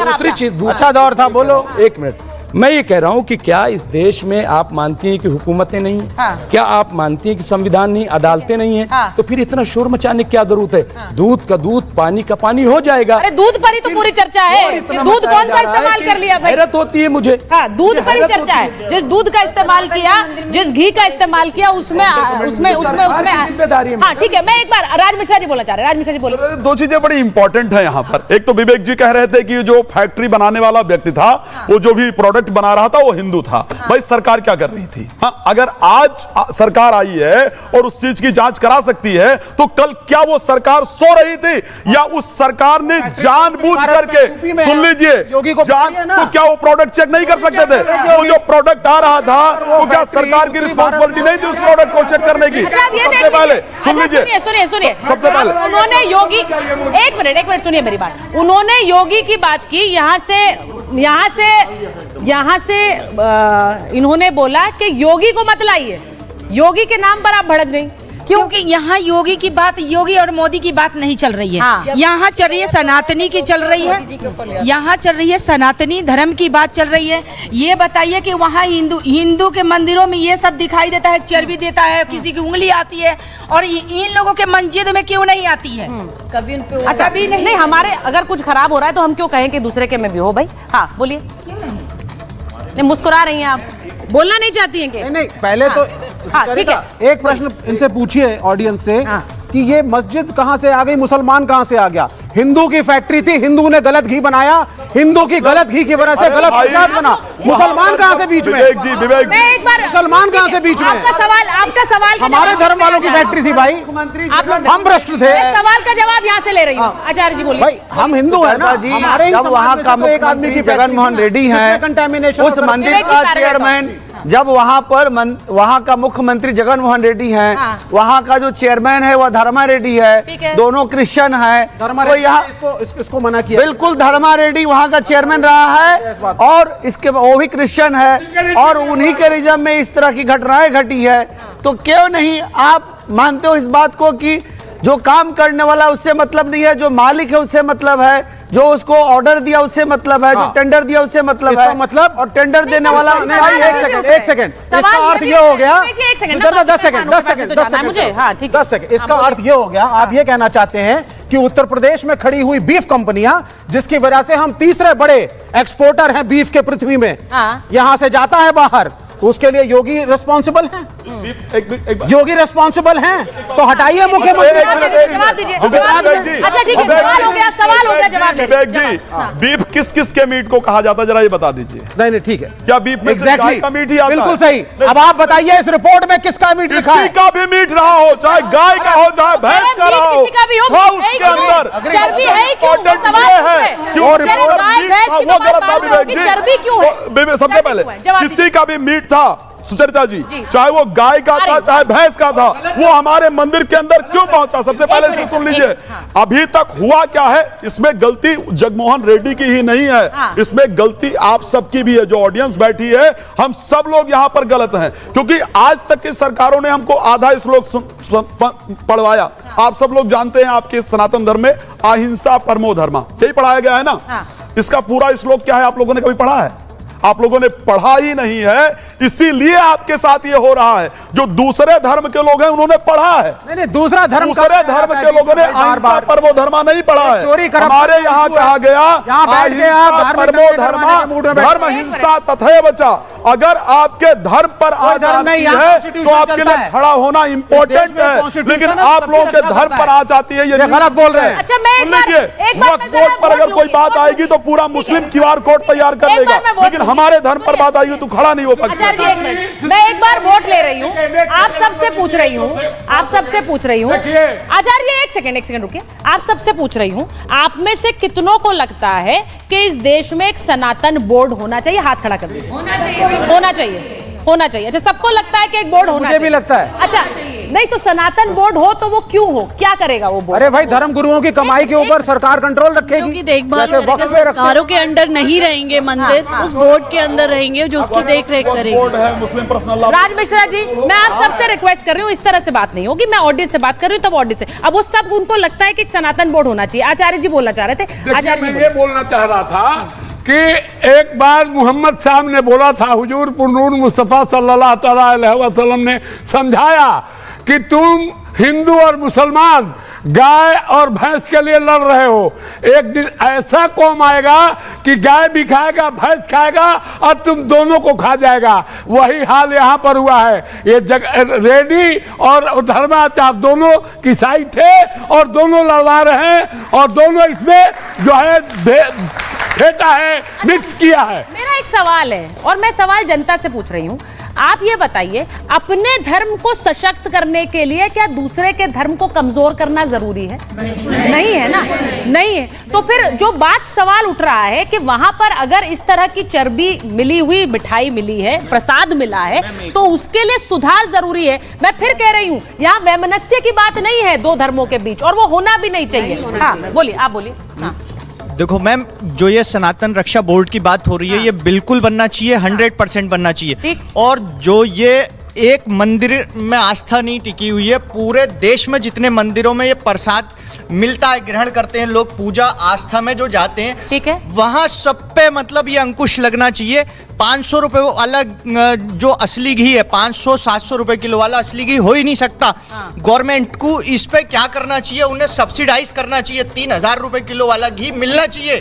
Speaker 19: दूसरी चीज,
Speaker 15: अच्छा दौर था, बोलो।
Speaker 19: एक मिनट, मैं ये कह रहा हूँ कि क्या इस देश में आप मानती हैं कि हुकूमतें नहीं है? क्या आप मानती हैं कि संविधान नहीं, अदालतें नहीं है? तो फिर इतना शोर मचाने की क्या जरूरत है? दूध का दूध, पानी का पानी हो जाएगा।
Speaker 7: अरे दूध पर ही तो पूरी चर्चा है, दूध कौन सा इस्तेमाल कर लिया भाई?
Speaker 19: हैरत होती है मुझे।
Speaker 7: दूध पर ही चर्चा है, जिस दूध का इस्तेमाल किया, जिस घी का इस्तेमाल किया, उसमें
Speaker 19: जिम्मेदारी।
Speaker 7: हाँ, ठीक है, मैं एक बार, राज मिश्रा जी बोला चाह रहे, राज मिश्रा जी बोले।
Speaker 14: दो चीजें बड़ी इंपॉर्टेंट है यहाँ पर। एक तो विवेक जी कह रहे थे कि जो फैक्ट्री बनाने वाला व्यक्ति था, वो जो भी प्रोडक्ट बना रहा था वो हिंदू था। भाई, सरकार क्या कर रही थी? अगर आज सरकार आई है और उस चीज की जांच करा सकती है, तो कल क्या वो सरकार सो रही थी, या उस सरकार ने जानबूझ करके, सुन लीजिए, तो क्या वो प्रोडक्ट चेक नहीं कर सकते थे? वो जो प्रोडक्ट आ रहा था, वो क्या सरकार की रिस्पॉन्सिबिलिटी नहीं थी उस प्रोडक्ट को चेक करने की? सबसे पहले सुन लीजिए,
Speaker 7: सुनिए,
Speaker 14: सबसे पहले
Speaker 7: उन्होंने योगी, एक मिनट सुनिए मेरी बात, उन्होंने योगी की बात की, यहाँ से इन्होंने बोला कि योगी को मत लाइए, योगी के नाम पर आप भड़क गई।
Speaker 18: क्योंकि यहाँ योगी की बात, योगी और मोदी की बात नहीं चल रही है। यहाँ चल रही है सनातनी की चल रही है, यहाँ चल रही है सनातनी धर्म की बात चल रही है। ये बताइए कि वहाँ हिंदू के मंदिरों में ये सब दिखाई देता है, चर्बी देता है, किसी की उंगली आती है, और इन लोगों के मस्जिद में क्यों नहीं आती है?
Speaker 7: कभी उन पे अच्छा भी नहीं, हमारे अगर कुछ खराब हो रहा है तो हम क्यों कहें कि दूसरे के में भी हो भाई? हाँ, बोलिए। नहीं, मुस्कुरा रही हैं आप, बोलना नहीं चाहती हैं कि?
Speaker 15: नहीं, पहले तो
Speaker 7: ठीक है,
Speaker 15: एक प्रश्न इनसे पूछिए, ऑडियंस से, कि ये मस्जिद कहां से आ गई, मुसलमान कहां से आ गया? हिंदू की फैक्ट्री थी, हिंदू ने गलत घी बनाया, हिंदू की गलत घी की वजह से गलत प्रसाद बना। मुसलमान कहां से बीच में?
Speaker 14: विवेक
Speaker 7: मैं एक बार,
Speaker 15: मुसलमान कहां से बीच में?
Speaker 7: आपका सवाल
Speaker 15: हमारे धर्म वालों की फैक्ट्री थी भाई, हम भ्रष्ट थे।
Speaker 7: सवाल का जवाब यहाँ से ले रही हूँ, आचार्य जी बोलिए।
Speaker 15: भाई, हम हिंदू है ना, हमारे
Speaker 16: जब वहाँ का मुख्यमंत्री जगनमोहन रेड्डी हैं, उस मंदिर का चेयरमैन, जब वहाँ का मुख्यमंत्री जगनमोहन रेड्डी हैं, वहाँ का जो चेयरमैन है वह धर्मा रेड्डी है, दोनों क्रिश्चियन है, तो यहाँ
Speaker 15: इसको मना किया।
Speaker 16: बिल्कुल, धर्मा रेड्डी वहाँ का चेयरमैन रहा है, और इसके वो भी क्रिश्चियन है, और उन्हीं के रिजम में इस तरह की घटनाएं घटी है। तो क्यों नहीं आप मानते हो इस बात को कि जो काम करने वाला उससे मतलब नहीं है, जो मालिक है उससे मतलब है, जो उसको ऑर्डर दिया उससे मतलब है, जो टेंडर दिया उससे मतलब है,
Speaker 15: मतलब,
Speaker 16: और टेंडर देने वाला
Speaker 15: एक सेकंड, इसका अर्थ ये हो गया, 10 सेकंड, इसका अर्थ ये हो गया, आप ये कहना चाहते हैं कि उत्तर प्रदेश में खड़ी हुई बीफ कंपनियां, जिसकी वजह से हम तीसरे बड़े एक्सपोर्टर हैं बीफ के पृथ्वी में, यहां से जाता है बाहर, तो उसके लिए योगी रिस्पॉन्सिबल है? योगी रिस्पॉन्सिबल हैं तो हटाइए मुख्यमंत्री।
Speaker 7: जवाब दीजिए, जवाब दीजिए। अच्छा ठीक है, सवाल हो गया, जवाब ले
Speaker 14: विवेक जी, बीफ किस किस के मीट को कहा जाता है जरा ये बता दीजिए।
Speaker 15: नहीं ठीक है,
Speaker 14: क्या बीफ में सिर्फ गाय का मीट ही आता है?
Speaker 15: बिल्कुल सही। अब आप बताइए इस रिपोर्ट में किसका मीट लिखा है?
Speaker 14: किसी का भी मीट रहा हो, चाहे गाय का हो चाहे भैंस का रहा हो, उसके अंदर
Speaker 7: चर्बी है क्यों? चर्बी क्यों है?
Speaker 14: सबसे पहले किसी का भी मीट था सुचरिता जी, चाहे वो गाय का था चाहे भैंस का था, वो हमारे मंदिर के अंदर क्यों पहुंचा? सबसे पहले इसको सुन लीजिए। अभी तक हुआ क्या है? इसमें गलती जगमोहन रेड्डी की ही नहीं है, इसमें गलती आप सबकी भी है। जो ऑडियंस बैठी है, हम सब लोग यहां पर गलत हैं, क्योंकि आज तक की सरकारों ने हमको आधा श्लोक पढ़वाया। आप सब लोग जानते हैं, आपके सनातन धर्म में अहिंसा परमो धर्मा यही पढ़ाया गया है ना। इसका पूरा श्लोक क्या है? आप लोगों ने कभी पढ़ा है? आप लोगों ने पढ़ा ही नहीं है, इसीलिए आपके साथ ये हो रहा है। जो दूसरे धर्म के लोग हैं उन्होंने पढ़ा है।
Speaker 15: नहीं, दूसरा धर्म,
Speaker 14: दूसरे धर्म के लोगों ने अहिंसा परमो धर्मा नहीं पढ़ा है। हमारे यहाँ कहा गया परमो धर्मा धर्म हिंसा तथैव च। अगर आपके धर्म पर आ जाती है तो आपके लिए खड़ा होना इंपॉर्टेंट है, लेकिन आप लोगों के धर्म पर आ जाती है, ये
Speaker 15: गलत बोल रहे हैं।
Speaker 7: अच्छा, मैं
Speaker 14: वक्फ बोर्ड पर अगर कोई बात आएगी तो पूरा मुस्लिम QR कोड तैयार कर लेगा, लेकिन हमारे धर्म पर बात आएगी तो खड़ा नहीं हो पाएगा।
Speaker 7: मैं एक बार वोट ले रही हूँ, आप सबसे पूछ रही हूँ, आचार्य एक सेकंड रुकिए। आप सबसे पूछ रही हूँ, आप में से कितनों को लगता है कि इस देश में एक सनातन बोर्ड होना चाहिए? हाथ खड़ा कर दीजिए। होना चाहिए। अच्छा, सबको लगता है कि एक बोर्ड होना चाहिए?
Speaker 15: मुझे भी लगता है।
Speaker 7: अच्छा, नहीं तो सनातन बोर्ड हो तो वो क्यों हो? क्या करेगा वो बोर्ड?
Speaker 15: अरे भाई, धर्म गुरुओं की कमाई के ऊपर सरकार कंट्रोल रखेगी,
Speaker 9: देखभाल करेगा। सरकारों के अंडर नहीं रहेंगे मंदिर, उस बोर्ड के अंदर रहेंगे जो उसकी देख रेख करेंगे।
Speaker 7: राज मिश्रा जी, मैं आप सबसे रिक्वेस्ट कर रही हूँ, इस तरह से बात नहीं होगी। मैं ऑडियंस से बात कर रही हूँ, तब ऑडियंस से। अब वो सब उनको लगता है कि एक सनातन बोर्ड होना चाहिए। आचार्य जी बोलना चाह रहे थे। आचार्य जी,
Speaker 13: मैं ये बोलना चाह रहा था कि एक बार मोहम्मद साहब ने बोला था, हुजूर पुरनूर मुस्तफ़ा सल्लल्लाहु अलैहि वसल्लम ने समझाया कि तुम हिंदू और मुसलमान गाय और भैंस के लिए लड़ रहे हो। एक दिन ऐसा कौम आएगा कि गाय भी खाएगा, भैंस खाएगा और तुम दोनों को खा जाएगा। वही हाल यहाँ पर हुआ है। ये रेड्डी और धर्माचार्य दोनों ईसाई थे और दोनों लड़वा रहे हैं और दोनों इसमें जो है फेंटा है, मिक्स किया है।
Speaker 7: मेरा एक सवाल है और मैं सवाल जनता से पूछ रही हूँ। आप ये बताइए, अपने धर्म को सशक्त करने के लिए क्या दूसरे के धर्म को कमजोर करना जरूरी है? नहीं है ना, नहीं है। तो फिर जो बात सवाल उठ रहा है कि वहां पर अगर इस तरह की चर्बी मिली हुई मिठाई मिली है, प्रसाद मिला है, तो उसके लिए सुधार जरूरी है। मैं फिर कह रही हूँ, यहाँ वैमनस्य की बात नहीं है दो धर्मों के बीच, और वो होना भी नहीं चाहिए। हाँ बोलिए, आप बोलिए। हाँ।
Speaker 20: देखो मैम, जो ये सनातन रक्षा बोर्ड की बात हो रही है, ये बिल्कुल बनना चाहिए, 100% बनना चाहिए। और जो ये एक मंदिर में आस्था नहीं टिकी हुई है, पूरे देश में जितने मंदिरों में ये प्रसाद मिलता है, ग्रहण करते हैं लोग, पूजा आस्था में जो जाते हैं, ठीक है, वहाँ सब पे मतलब ये अंकुश लगना चाहिए। 500 रुपये वाला जो असली घी है, 500-700 रुपये किलो वाला असली घी हो ही नहीं सकता। गवर्नमेंट को इस पे क्या करना चाहिए? उन्हें सब्सिडाइज करना चाहिए। 3000 रुपये किलो वाला घी मिलना चाहिए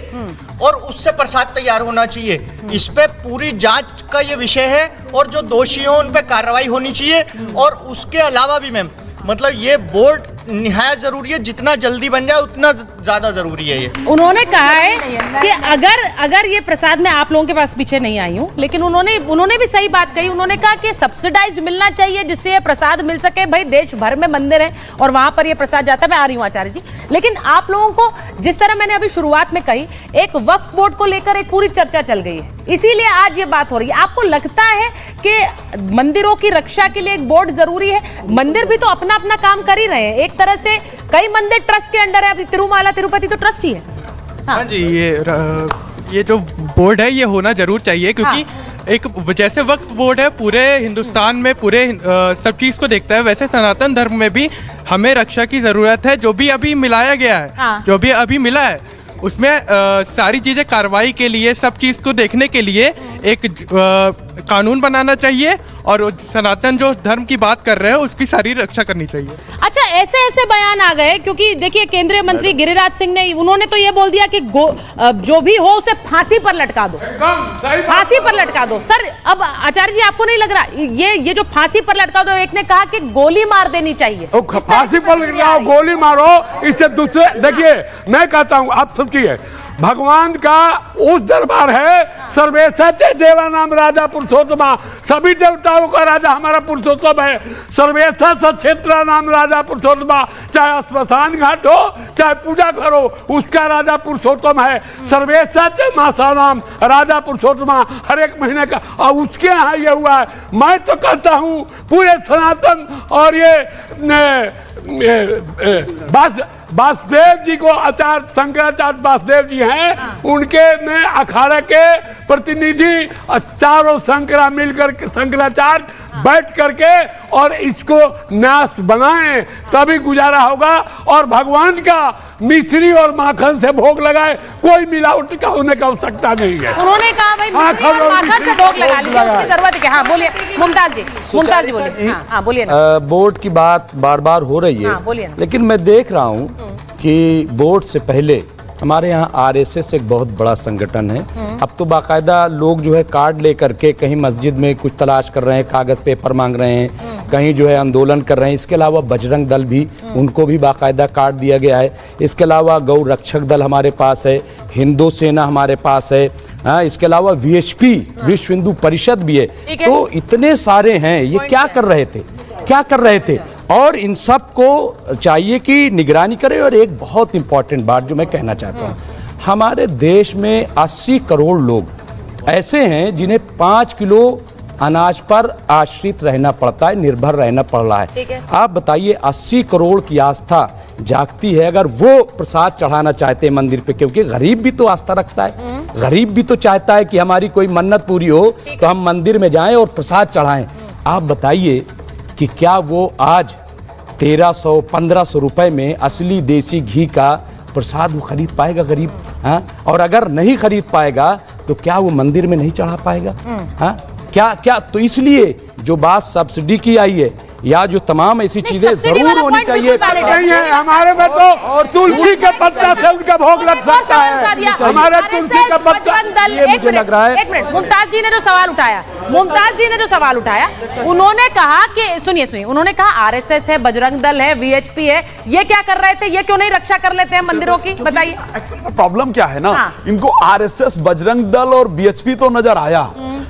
Speaker 20: और उससे प्रसाद तैयार होना चाहिए। इस पे पूरी जांच का ये विषय है और जो दोषी हो उन पे कार्रवाई होनी चाहिए। और उसके अलावा भी मैम, मतलब ये बोर्ड निहायत जरूरी है, जितना जल्दी बन जाए उतना ज्यादा जरूरी है ये।
Speaker 7: उन्होंने कहा है कि अगर ये प्रसाद, मैं आप लोगों के पास पीछे नहीं आई हूँ, लेकिन उन्होंने भी सही बात कही। उन्होंने कहा कि सब्सिडाइज मिलना चाहिए जिससे ये प्रसाद मिल सके। भाई, देश भर में मंदिर है और वहां पर ये प्रसाद जाता है। मैं आ रही हूँ आचार्य जी, लेकिन आप लोगों को जिस तरह मैंने अभी शुरुआत में कही, एक वक्फ बोर्ड को लेकर एक पूरी चर्चा चल गई है, इसीलिए आज ये बात हो रही है। आपको लगता है कि मंदिरों की रक्षा के लिए एक बोर्ड जरूरी है? मंदिर भी तो अपना अपना काम कर ही रहे हैं। एक तरह से कई मंदिर ट्रस्ट के अंडर है। अभी तिरुमाला तिरुपति तो ट्रस्ट ही है।
Speaker 21: हाँ जी, ये जो बोर्ड है ये होना जरूर चाहिए, क्योंकि एक जैसे वक्फ बोर्ड है पूरे हिंदुस्तान में पूरे सब चीज़ को देखता है, वैसे सनातन धर्म में भी हमें रक्षा की ज़रूरत है। जो भी अभी मिलाया गया है, जो भी अभी मिला है, उसमें सारी चीज़ें कार्रवाई के लिए, सब चीज़ को देखने के लिए एक कानून बनाना चाहिए और सनातन जो धर्म की बात कर रहे हैं उसकी सारी रक्षा करनी चाहिए।
Speaker 7: अच्छा, ऐसे ऐसे बयान आ गए क्योंकि देखिए केंद्रीय मंत्री गिरिराज सिंह ने उन्होंने तो ये बोल दिया कि जो भी हो उसे फांसी पर लटका दो, फांसी पर लटका दो। सर अब आचार्य जी आपको नहीं लग रहा ये जो फांसी पर लटका दो, एक ने कहा कि गोली मार देनी चाहिए,
Speaker 13: फांसी पर लटकाओ, गोली मारो, इससे दूसरे देखिए मैं कहता हूं आप सुनिए, भगवान का उस दरबार है सर्वेशा देवानाम राजा पुरुषोत्तमा, सभी देवताओं का राजा हमारा पुरुषोत्तम है। सर्वेशा क्षेत्र नाम राजा पुरुषोत्तमा, चाहे स्मशान घाट हो चाहे पूजा करो उसका राजा पुरुषोत्तम है। सर्वेशा मासा नाम राजा पुरुषोत्तमा हर एक महीने का, और उसके यहाँ ये हुआ है। मैं तो कहता हूँ पूरे सनातन और ये वासुदेव जी को आचार्य शंकराचार्य वासुदेव जी हैं, उनके में अखाड़ा के प्रतिनिधि चारों शंकरा मिलकर के शंकराचार्य बैठ करके और इसको नाश बनाएं, तभी गुजारा होगा। और भगवान का मिश्री और माखन से भोग लगाए, कोई मिलावट का होने का आवश्यकता नहीं है।
Speaker 7: उन्होंने कहा भाई मिश्री और माखन से भोग लगा लीजिए, उसकी जरूरत है। हाँ बोलिए मुमताज जी बोलिए। हाँ बोलिए ना।
Speaker 19: बोर्ड की बात बार बार हो रही है,
Speaker 7: बोलिए ना।
Speaker 19: लेकिन मैं देख रहा हूँ कि बोर्ड से पहले हमारे यहाँ आरएसएस एक बहुत बड़ा संगठन है। अब तो बाकायदा लोग जो है कार्ड लेकर के कहीं मस्जिद में कुछ तलाश कर रहे हैं, कागज पेपर मांग रहे हैं, कहीं जो है आंदोलन कर रहे हैं। इसके अलावा बजरंग दल भी, उनको भी बाकायदा कार्ड दिया गया है। इसके अलावा गौ रक्षक दल हमारे पास है, हिंदू सेना हमारे पास है, इसके अलावा वीएचपी विश्व हिंदू परिषद भी है। तो इतने सारे हैं, ये क्या कर रहे थे और इन सब को चाहिए कि निगरानी करें। और एक बहुत इंपॉर्टेंट बात जो मैं कहना चाहता हूँ, हमारे देश में 80 करोड़ लोग ऐसे हैं जिन्हें 5 किलो अनाज पर आश्रित रहना पड़ता है, निर्भर रहना पड़ रहा है। आप बताइए 80 करोड़ की आस्था जागती है, अगर वो प्रसाद चढ़ाना चाहते हैं मंदिर पे, क्योंकि गरीब भी तो आस्था रखता है, गरीब भी तो चाहता है कि हमारी कोई मन्नत पूरी हो तो हम मंदिर में जाएं और प्रसाद चढ़ाएं। आप बताइए कि क्या वो आज 1300-1500 रुपए में असली देसी घी का प्रसाद वो खरीद पाएगा गरीब? हाँ, और अगर नहीं खरीद पाएगा तो क्या वो मंदिर में नहीं चढ़ा पाएगा? हाँ, क्या तो इसलिए जो बात सब्सिडी की आई है या जो तमाम ऐसी चीजें जरूर होनी चाहिए।
Speaker 13: नहीं है हमारे में तो और तुलसी के पत्ता से उनका भोग लग सकता है। हमारे तुलसी का पत्ता
Speaker 7: ये मुझे लग रहा है। एक मिनट, मुमताज जी ने जो सवाल उठाया, उन्होंने कहा कि सुनिए, उन्होंने कहा आरएसएस है, बजरंग दल है, वीएचपी है, ये क्या कर रहे थे, ये क्यों नहीं रक्षा कर लेते हैं मंदिरों की? बताइए
Speaker 14: प्रॉब्लम क्या है ना। इनको आरएसएस, बजरंग दल और वीएचपी तो नजर आया,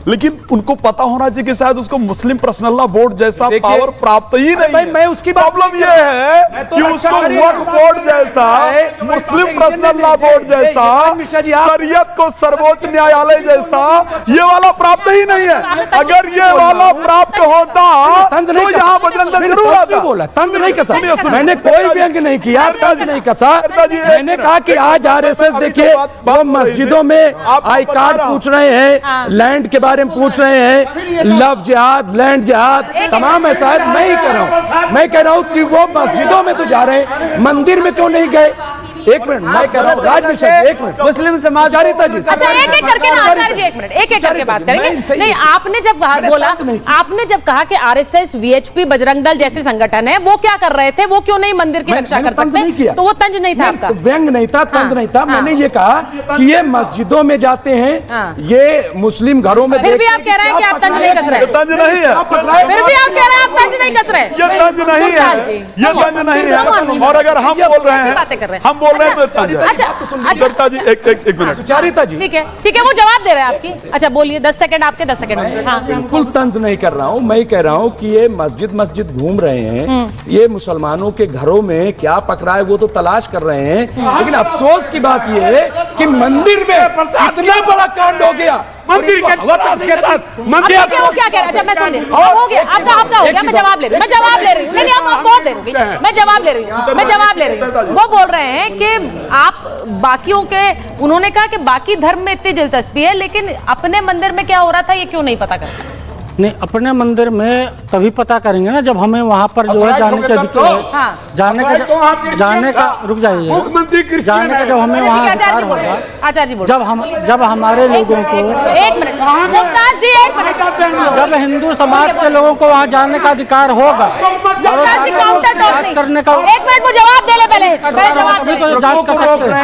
Speaker 14: लेकिन उनको पता होना चाहिए कि शायद उसको मुस्लिम पर्सनल लॉ बोर्ड जैसा पावर प्राप्त ही नहीं है।
Speaker 15: मैं उसकी
Speaker 14: प्रॉब्लम ये है कि उसको वक्फ बोर्ड जैसा, मुस्लिम पर्सनल लॉ बोर्ड जैसा, शरीयत को सर्वोच्च न्यायालय जैसा ये वाला प्राप्त ही नहीं है। अगर ये वाला प्राप्त होता तो यहाँ बजरंग दल जरूर आता।
Speaker 15: तंज नहीं कसा, मैंने कोई व्यंग नहीं किया, तंज नहीं कसा। मैंने कहा कि आज आरएसएस देखिए वो मस्जिदों में आई कार्ड पूछ रहे हैं, लैंड के बारे में पूछ रहे हैं, लव जिहाद, लैंड जिहाद, तमाम ऐसा है। मैं कह रहा हूं कि वो मस्जिदों में तो जा रहे हैं, मंदिर में क्यों नहीं गए? एक मिनट, मैं कह रहा हूँ राजमिश्र, एक मिनट, मुस्लिम समाज चारिता जी।
Speaker 7: अच्छा एक करके ना आचार्य जी, एक मिनट, एक करके बात करेंगे। नहीं, आपने जब बोला, आपने जब कहा कि आरएसएस, वीएचपी, बजरंग दल जैसे संगठन है, वो क्या कर रहे थे, वो क्यों नहीं मंदिर की रक्षा कर सकते? तो वो तंज नहीं था आपका?
Speaker 15: व्यंग नहीं था, तंज नहीं था। मैंने ये कहा कि ये मस्जिदों में जाते हैं, ये मुस्लिम घरों में।
Speaker 7: फिर भी आप कह रहे हैं कि आप तंज नहीं कस रहे?
Speaker 14: तंज नहीं है,
Speaker 7: फिर भी आप कह रहे हैं आप तंज नहीं कस रहे?
Speaker 14: ये तंज नहीं है, ये तंज नहीं है। और अगर हम बोल रहे हैं, हम बोल रहे हैं तो तंज है। चरिता जी एक मिनट,
Speaker 15: चारिता जी,
Speaker 7: ठीक है, वो जवाब दे रहे हैं आपकी। अच्छा बोलिए, 10 सेकंड आपके, 10 सेकंड। हाँ,
Speaker 15: बिल्कुल तंज नहीं कर रहा हूँ। मैं कह रहा हूँ कि ये मस्जिद घूम रहे हैं, ये मुसलमानों के घरों में क्या पकड़ा है वो तो तलाश कर रहे हैं। लेकिन अफसोस की बात ये है कि मंदिर में इतना बड़ा कांड हो गया,
Speaker 13: मंदिर के
Speaker 7: मंदिर वो क्या कह रहे हैं? अच्छा मैं सुन हो गया, आपका हो गया, मैं जवाब ले रही हूँ। नहीं आप बहुत दे रही हूँ, मैं जवाब ले रही हूँ। वो बोल रहे हैं कि आप बाकियों के, उन्होंने कहा कि बाकी धर्म में इतनी दिलचस्पी है, लेकिन अपने मंदिर में क्या हो रहा था ये क्यों नहीं पता करते?
Speaker 12: नहीं, अपने मंदिर में तभी पता करेंगे ना जब हमें वहाँ पर जो है जाने के अधिकार, जाने का रुक जाइए,
Speaker 13: मुख्यमंत्री
Speaker 12: जाने का जब हमें वहाँ अधिकार होगा,
Speaker 7: आचार्य जी
Speaker 12: जब हमारे लोगों को,
Speaker 7: एक मिनट मुमताज जी, एक मिनट,
Speaker 12: जब हिंदू समाज के लोगों को वहाँ जाने का अधिकार होगा, करने का,
Speaker 7: एक मिनट वो जवाब दे ले पहले
Speaker 12: तभी तो जांच कर सकते हैं।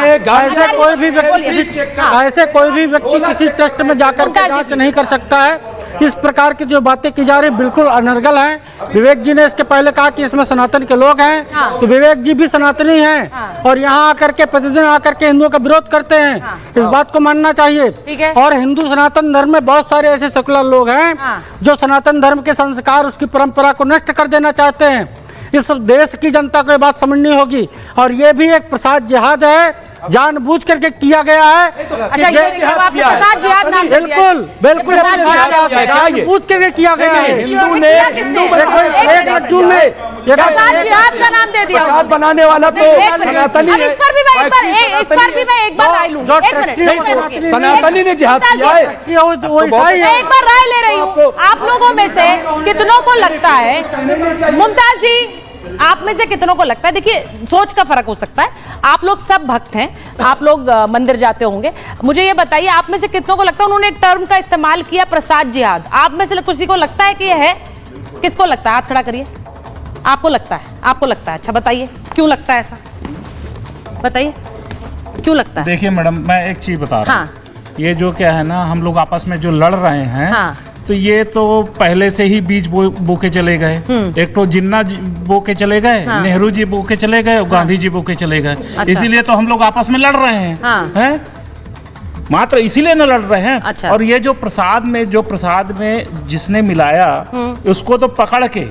Speaker 12: ऐसे कोई भी व्यक्ति किसी ट्रस्ट में जाकर के जांच नहीं कर सकता है। इस प्रकार की जो बातें की जा रही बिल्कुल अनर्गल हैं। विवेक जी ने इसके पहले कहा कि इसमें सनातन के लोग हैं, तो विवेक जी भी सनातनी हैं और यहाँ आकर के प्रतिदिन आकर के हिंदुओं का विरोध करते हैं। इस बात को मानना चाहिए। और हिंदू सनातन धर्म में बहुत सारे ऐसे सेकुलर लोग हैं जो सनातन धर्म के संस्कार, उसकी परंपरा को नष्ट कर देना चाहते हैं। इस देश की जनता को ये बात समझनी होगी। और ये भी एक प्रसाद जिहाद है, जानबूझ करके किया गया है।
Speaker 7: अच्छा, प्रसाद जिहाद नाम दे दिया है।
Speaker 12: बिल्कुल जानबूझ करके किया गया है।
Speaker 7: हिंदू ने प्रसाद जिहाद का नाम दे दिया।
Speaker 13: प्रसाद बनाने वाला तो सनातनी है।
Speaker 7: इस पर भी मैं एक बार राय लूं।
Speaker 13: सनातनी ने जिहाद किया है।
Speaker 7: एक बार राय ले रही हूँ। आप लोगों में से कितनों को लगता है, मुमताज जी, आप में से कितनों को लगता है, देखिए सोच का फर्क हो सकता है, आप लोग सब भक्त हैं, आप लोग मंदिर जाते होंगे, मुझे ये बताइए आप में से कितनों को लगता है उन्होंने एक टर्म का इस्तेमाल किया, प्रसाद जिहाद, आप में से किसी को लगता है कि ये है? किसको लगता है? हाथ खड़ा करिए। आपको लगता है? आपको लगता है? अच्छा बताइए क्यों लगता है ऐसा, बताइए क्यों लगता है?
Speaker 5: देखिए मैडम, मैं एक चीज बता रहा हूँ, ये जो क्या है ना, हम लोग आपस में जो लड़ रहे हैं, तो ये तो पहले से ही बीज बो के चले गए। एक तो जिन्ना बो के चले गए, नेहरू जी बो के चले गए, गांधी जी बो के चले गए। इसीलिए तो हम लोग आपस में लड़ रहे हैं, मात्र इसीलिए न लड़ रहे हैं। और ये जो प्रसाद में जिसने मिलाया उसको तो पकड़ के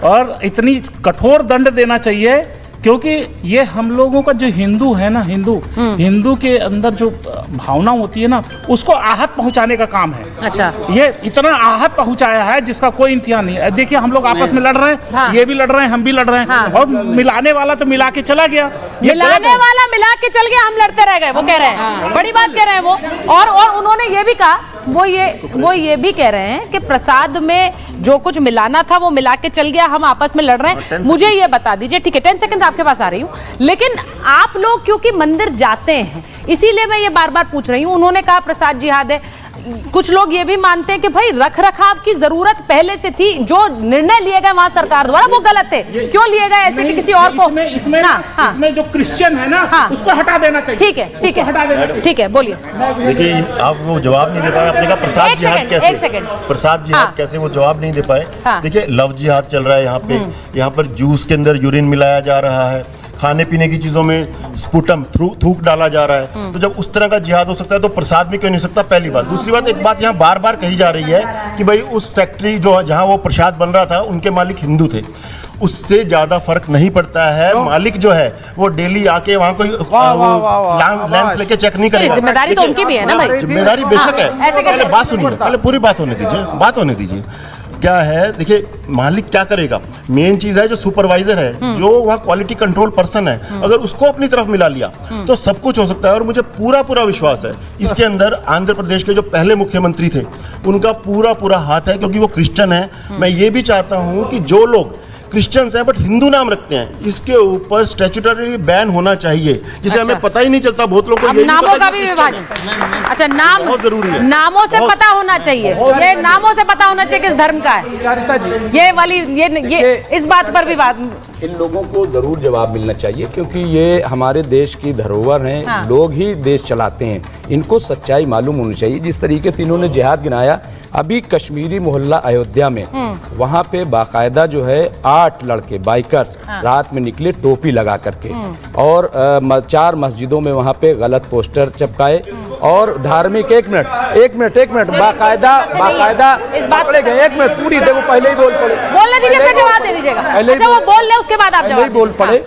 Speaker 5: और इतनी कठोर दंड देना चाहिए, क्योंकि ये हम लोगों का जो हिंदू है ना, हिंदू के अंदर जो भावना होती है ना, उसको आहत पहुंचाने का काम है।
Speaker 7: अच्छा,
Speaker 5: ये इतना आहत पहुंचाया है जिसका कोई इंतहा नहीं है। देखिए हम लोग आपस में लड़ रहे हैं, ये भी लड़ रहे हैं, हम भी लड़ रहे हैं, और मिलाने वाला तो मिला के चला गया,
Speaker 7: मिलाने वाला मिला के चल गया, हम लड़ते रह गए, वो कह रहे हैं। बड़ी बात कह रहे हैं वो। और उन्होंने ये भी कहा, वो ये भी कह रहे हैं कि प्रसाद में जो कुछ मिलाना था वो मिला के चल गया, हम आपस में लड़ रहे हैं। मुझे ये बता दीजिए, ठीक है 10 सेकंड आपके पास आ रही हूँ, लेकिन आप लोग क्योंकि मंदिर जाते हैं इसीलिए मैं ये बार बार पूछ रही हूँ। उन्होंने कहा प्रसाद जिहाद है, कुछ लोग ये भी मानते हैं कि भाई रख रखाव की जरूरत पहले से थी, जो निर्णय लिए गए वहां सरकार द्वारा वो गलत थे, क्यों लिए गए ऐसे कि किसी और को
Speaker 5: इसमें जो क्रिश्चियन है ना उसको हटा देना चाहिए।
Speaker 7: ठीक है, ठीक है, ठीक है, बोलिए।
Speaker 17: देखिए आप वो जवाब नहीं दे पाए, आपने कहा प्रसाद जिहाद कैसे, प्रसाद जिहाद कैसे, वो जवाब नहीं दे पाए। देखिए लव जिहाद चल रहा है यहाँ पे, यहाँ पर जूस के अंदर यूरिन मिलाया जा रहा है, खाने पीने की चीजों में स्पुटम थूक डाला जा रहा है। तो जब उस तरह का जिहाद हो सकता है तो प्रसाद में क्यों नहीं हो सकता? पहली बात। दूसरी बात, एक बात यहाँ बार बार कही जा रही है कि भाई उस फैक्ट्री जो जहाँ वो प्रसाद बन रहा था उनके मालिक हिंदू थे, उससे ज्यादा फर्क नहीं पड़ता है। मालिक जो है वो डेली आके वहाँ कोई लेंस लेके चेक नहीं करेगा।
Speaker 7: जिम्मेदारी तो उनकी भी है ना भाई।
Speaker 17: जिम्मेदारी बेशक है, पहले बात सुनिए, पहले पूरी बात होने दीजिए, बात होने दीजिए। क्या है, देखिए मालिक क्या करेगा, मेन चीज है जो सुपरवाइजर है, जो वहाँ क्वालिटी कंट्रोल पर्सन है, अगर उसको अपनी तरफ मिला लिया तो सब कुछ हो सकता है। और मुझे पूरा विश्वास है इसके अंदर आंध्र प्रदेश के जो पहले मुख्यमंत्री थे उनका पूरा हाथ है, क्योंकि वो क्रिश्चियन है। मैं ये भी चाहता हूँ कि जो लोग क्रिश्चियंस हैं बट हिंदू नाम रखते हैं, इसके ऊपर स्टैट्यूटरी बैन होना चाहिए, जिसे हमें पता ही नहीं चलता। बहुत लोगों को
Speaker 7: नामों का भी विभाजन, अच्छा नाम
Speaker 17: बहुत जरूरी है,
Speaker 7: नामों से पता होना चाहिए, ये नामों से पता होना चाहिए किस धर्म का है। ये वाली ये इस बात पर भी बात,
Speaker 19: इन लोगों को जरूर जवाब मिलना चाहिए, क्योंकि ये हमारे देश की धरोहर हैं, लोग ही देश चलाते हैं, इनको सच्चाई मालूम होनी चाहिए। जिस तरीके से इन्होंने जिहाद गिनाया, अभी कश्मीरी मोहल्ला अयोध्या में वहाँ पे बाकायदा जो है 8 लड़के बाइकर्स रात में निकले टोपी लगा करके, और 4 मस्जिदों में वहाँ पे गलत पोस्टर चिपकाए और धार्मिक एक मिनट बाकायदा
Speaker 7: इस बात
Speaker 19: पड़े गए। 1 मिनट पूरी देखो, पहले ही
Speaker 7: बोलने दीजिए, फिर जवाब दे दीजिएगा। अच्छा वो बोल ले, उसके बाद आप जवाब
Speaker 19: बोल पड़े।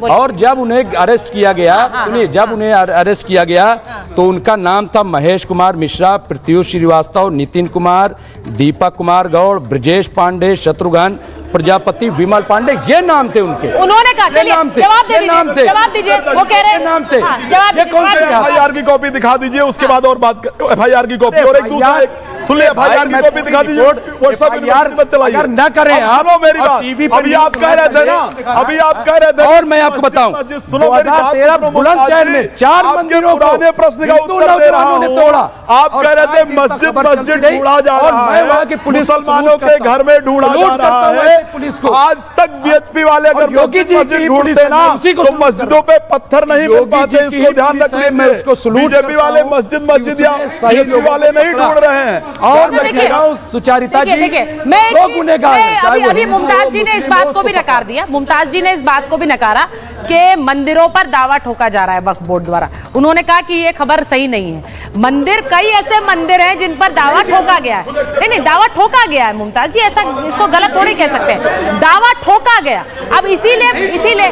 Speaker 19: और जब उन्हें अरेस्ट किया गया, सुनिए, जब उन्हें अरेस्ट किया गया तो उनका नाम था महेश कुमार मिश्रा, प्रत्युष श्रीवास्तव, नितिन कुमार, दीपक कुमार गौड़, ब्रजेश पांडे, शत्रुघ्न
Speaker 3: प्रजापति, विमल पांडे, ये नाम थे उनके।
Speaker 7: उन्होंने कहा, चलिए जवाब दे दीजिए, जवाब दीजिए, वो कह रहे हैं
Speaker 3: नाम थे।
Speaker 7: जवाब
Speaker 14: FIR की कॉपी दिखा दीजिए, उसके बाद और बात FIR की कॉपी और एक दूसरा सुन ले, FIR की कॉपी दिखा दीजिए, व्हाट्सएप यूनिवर्सिटी मत चलाइए।
Speaker 3: न करें आप,
Speaker 14: मेरी बात, अभी आप कह रहे थे ना, अभी आप कह रहे थे,
Speaker 3: और मैं आपको बताऊं,
Speaker 14: सुनो मेरी बात,
Speaker 3: 2013 बुलंदशहर में 4 मंदिरों को
Speaker 14: पुराने प्रश्न का उत्तर दे रहा हूं।
Speaker 3: तोड़ा।
Speaker 14: आप कह रहे थे मस्जिद ढूंढा जा रहा है, मुसलमानों के घर में ढूंढा जा रहा है पुलिस को। आज तक BHP वाले अगर मस्जिद ढूंढते ना तो मस्जिदों पे पत्थर नहीं मिल पाते, इसको ध्यान रख लीजिए। बीजेपी वाले मस्जिद या BHP वाले नहीं ढूंढ रहे हैं।
Speaker 3: और मैं कह रहा हूं सुचारिता जी,
Speaker 7: अभी मुमताज जी ने इस बात को भी नकार दिया, मुमताज जी ने इस बात को भी नकारा कि मंदिरों पर दावा ठोका जा रहा है वक्फ बोर्ड द्वारा। उन्होंने कहा कि ये खबर सही नहीं है। मंदिर, कई ऐसे मंदिर हैं जिन पर दावा ठोका गया है। नहीं, दावा ठोका गया है मुमताज जी, ऐसा इसको गलत थोड़ी कह सकते हैं, दावा ठोका गया। अब इसीलिए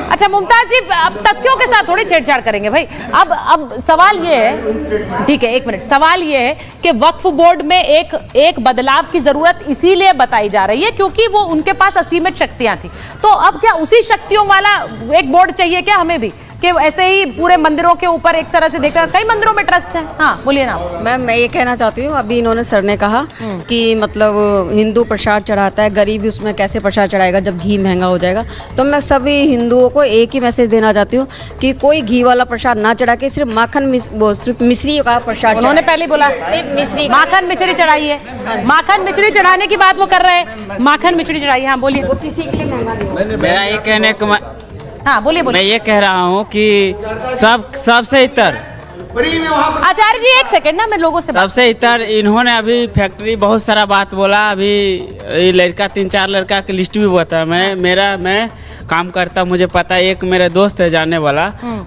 Speaker 7: अच्छा मुमताज जी, अब तथ्यों के साथ थोड़ी छेड़छाड़ करेंगे भाई। अब सवाल ये है, ठीक है, एक मिनट, सवाल ये है कि वक्फ बोर्ड में एक बदलाव की जरूरत इसीलिए बताई जा रही है क्योंकि वो उनके पास असीमित शक्तियां थी। तो अब क्या उसी शक्तियों वाला एक बोर्ड चाहिए क्या हमें भी, कि ऐसे ही पूरे मंदिरों के ऊपर एक तरह से देखा? कई मंदिरों में ट्रस्ट है। हाँ बोलिए ना।
Speaker 11: मैम मैं ये कहना चाहती हूँ, अभी इन्होंने सर ने कहा कि मतलब हिंदू प्रसाद चढ़ाता है, गरीब उसमें कैसे प्रसाद चढ़ाएगा जब घी महंगा हो जाएगा। तो मैं सभी हिंदुओं को एक ही मैसेज देना चाहती हूँ कि कोई घी वाला प्रसाद ना चढ़ा के सिर्फ सिर्फ मिश्री का प्रसाद।
Speaker 7: उन्होंने पहले बोला
Speaker 11: सिर्फ मिश्री,
Speaker 7: माखन मिश्री चढ़ाइए, माखन मिश्री चढ़ाने की बात वो कर रहे हैं, माखन मिश्री चढ़ाइए। हाँ बोलिए।
Speaker 11: वो किसी के लिए महंगा नहीं।
Speaker 22: मेरा ये कहने का
Speaker 7: हाँ बोलिए।
Speaker 22: मैं ये कह रहा हूँ कि सबसे इतर
Speaker 7: आचार्य जी एक सेकंड ना, मैं लोगों से
Speaker 22: सबसे इतर इन्होंने अभी फैक्ट्री बहुत सारा बात बोला। अभी लड़का 3-4 लड़का की लिस्ट भी बता, मैं काम करता, मुझे पता है, एक मेरा दोस्त है जानने वाला।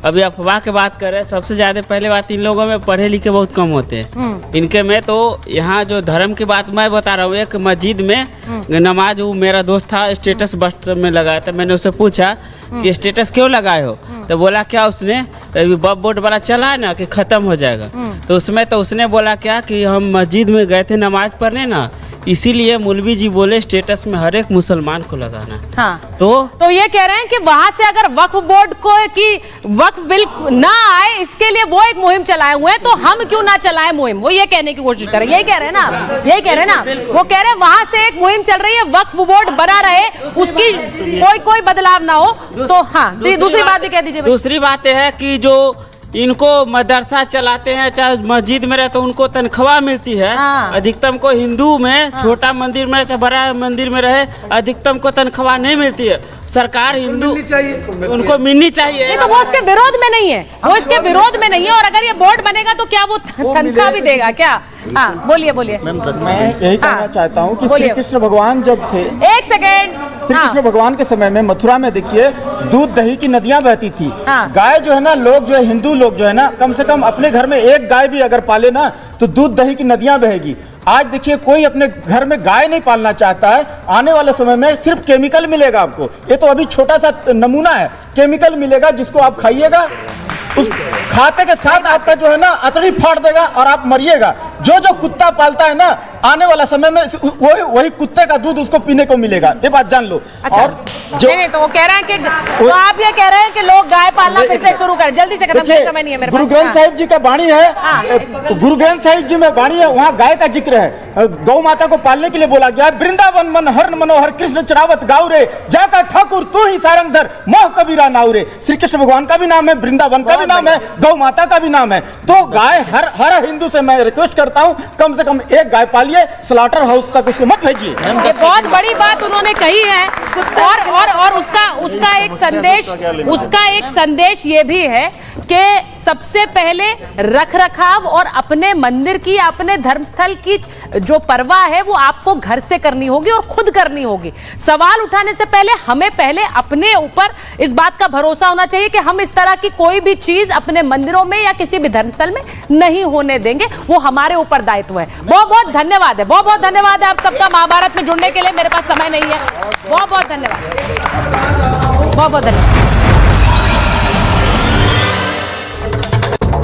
Speaker 22: अभी अफवाह की बात कर रहे हैं, सबसे ज्यादा पहले बात इन लोगों में पढ़े लिखे बहुत कम होते हैं इनके में। तो यहाँ जो धर्म की बात मैं बता रहा हूँ, एक मस्जिद में नमाज, वो मेरा दोस्त था, स्टेटस बस में लगाया था। मैंने उससे पूछा कि स्टेटस क्यों लगाए हो, तो बोला क्या उसने, अभी वक्फ बोर्ड वाला चला है ना कि खत्म हो जाएगा, तो उसने बोला क्या कि हम मस्जिद में गए थे नमाज पढ़ने ना, इसीलिए मौलवी जी बोले स्टेटस में हर एक मुसलमान को लगाना।
Speaker 7: हाँ।
Speaker 22: तो
Speaker 7: ये कह रहे हैं कि वहां से अगर वक्फ बोर्ड को की वक्फ बिल ना आए, इसके लिए वो एक मुहिम चलाए हुए हैं, तो हम क्यों ना चलाए मुहिम? वो ये कहने की कोशिश करें, यही कह रहे हैं ना, यही कह रहे हैं ना। वो कह रहे हैं वहां से एक मुहिम चल रही है, वक्फ बोर्ड बना रहे, उसकी कोई बदलाव ना हो। तो हाँ, दूसरी बात भी कह दीजिए।
Speaker 22: दूसरी बात है कि जो इनको मदरसा चलाते हैं, चाहे मस्जिद में रहे तो उनको तनख्वाह मिलती है। अधिकतम को हिंदू में छोटा मंदिर में चाहे बड़ा मंदिर में रहे, अधिकतम को तनख्वाह नहीं मिलती है। सरकार हिंदू उनको मिलनी चाहिए।
Speaker 7: नहीं तो वो उसके विरोध में नहीं है, वो इसके विरोध में नहीं है। और अगर ये बोर्ड बनेगा तो क्या वो तनख्वाह भी देगा क्या? हाँ बोलिए।
Speaker 23: मैं यही कहना चाहता हूँ कि श्री कृष्ण भगवान जब थे,
Speaker 7: एक सेकेंड,
Speaker 23: श्री कृष्ण भगवान के समय में मथुरा में देखिए दूध दही की नदियां बहती थी। गाय जो है ना, लोग जो है हिंदू लोग जो है ना, कम से कम अपने घर में एक गाय भी अगर पाले ना तो दूध दही की नदियां बहेगी। आज देखिए कोई अपने घर में गाय नहीं पालना चाहता है। आने वाले समय में सिर्फ केमिकल मिलेगा आपको। ये तो अभी छोटा सा नमूना है, केमिकल मिलेगा जिसको आप खाइएगा, उस खाते के साथ आपका जो है ना अतड़ी फाड़ देगा और आप मरिएगा। जो कुत्ता पालता है ना, आने वाला समय में वही कुत्ते का दूध उसको पीने को मिलेगा, ये बात जान लो।
Speaker 7: अच्छा, और जो नहीं तो वो कह रहे हैं कि तो आप ये कह रहे हैं कि लोग गाय पालना फिर से शुरू करें, जल्दी से, खत्म समय नहीं है मेरे पास।
Speaker 23: गुरु ग्रंथ साहिब जी का वाणी है, गुरु ग्रंथ साहिब जी में वाणी है, वहाँ गाय का जिक्र है। गौ माता को पालने के लिए बोला गया है। वृंदावन मन हर मनोहर कृष्ण चरावत गाँव रे, जाका ठाकुर तू ही सारंगधर मोह कबीरा नाउ रे। श्री कृष्ण भगवान का भी नाम है, वृंदावन का भी नाम है, गौ माता का भी नाम है। तो गाय हर हिंदू से मैं रिक्वेस्ट करता हूँ, कम से कम एक गाय पालिए, स्लॉटर हाउस तक उसको मत भेजिए।
Speaker 7: ये बहुत बड़ी बात उन्होंने कही है। और उसका एक संदेश ये भी है कि सबसे पहले रखरखाव और अपने मंदिर की, अपने धर्मस्थल की जो परवाह है वो आपको घर से करनी होगी और खुद करनी होगी। सवाल उठाने से पहले हमें पहले अपने ऊपर इस बात का भरोसा होना चाहिए कि हम इस तरह की कोई भी चीज अपने मंदिरों में या किसी भी धर्मस्थल में नहीं होने देंगे। वो हमारे ऊपर दायित्व है। बहुत बहुत धन्यवाद है, बहुत बहुत धन्यवाद है आप सबका महाभारत में जुड़ने के लिए। मेरे पास समय नहीं है। बहुत बहुत धन्यवाद, बहुत बहुत धन्यवाद।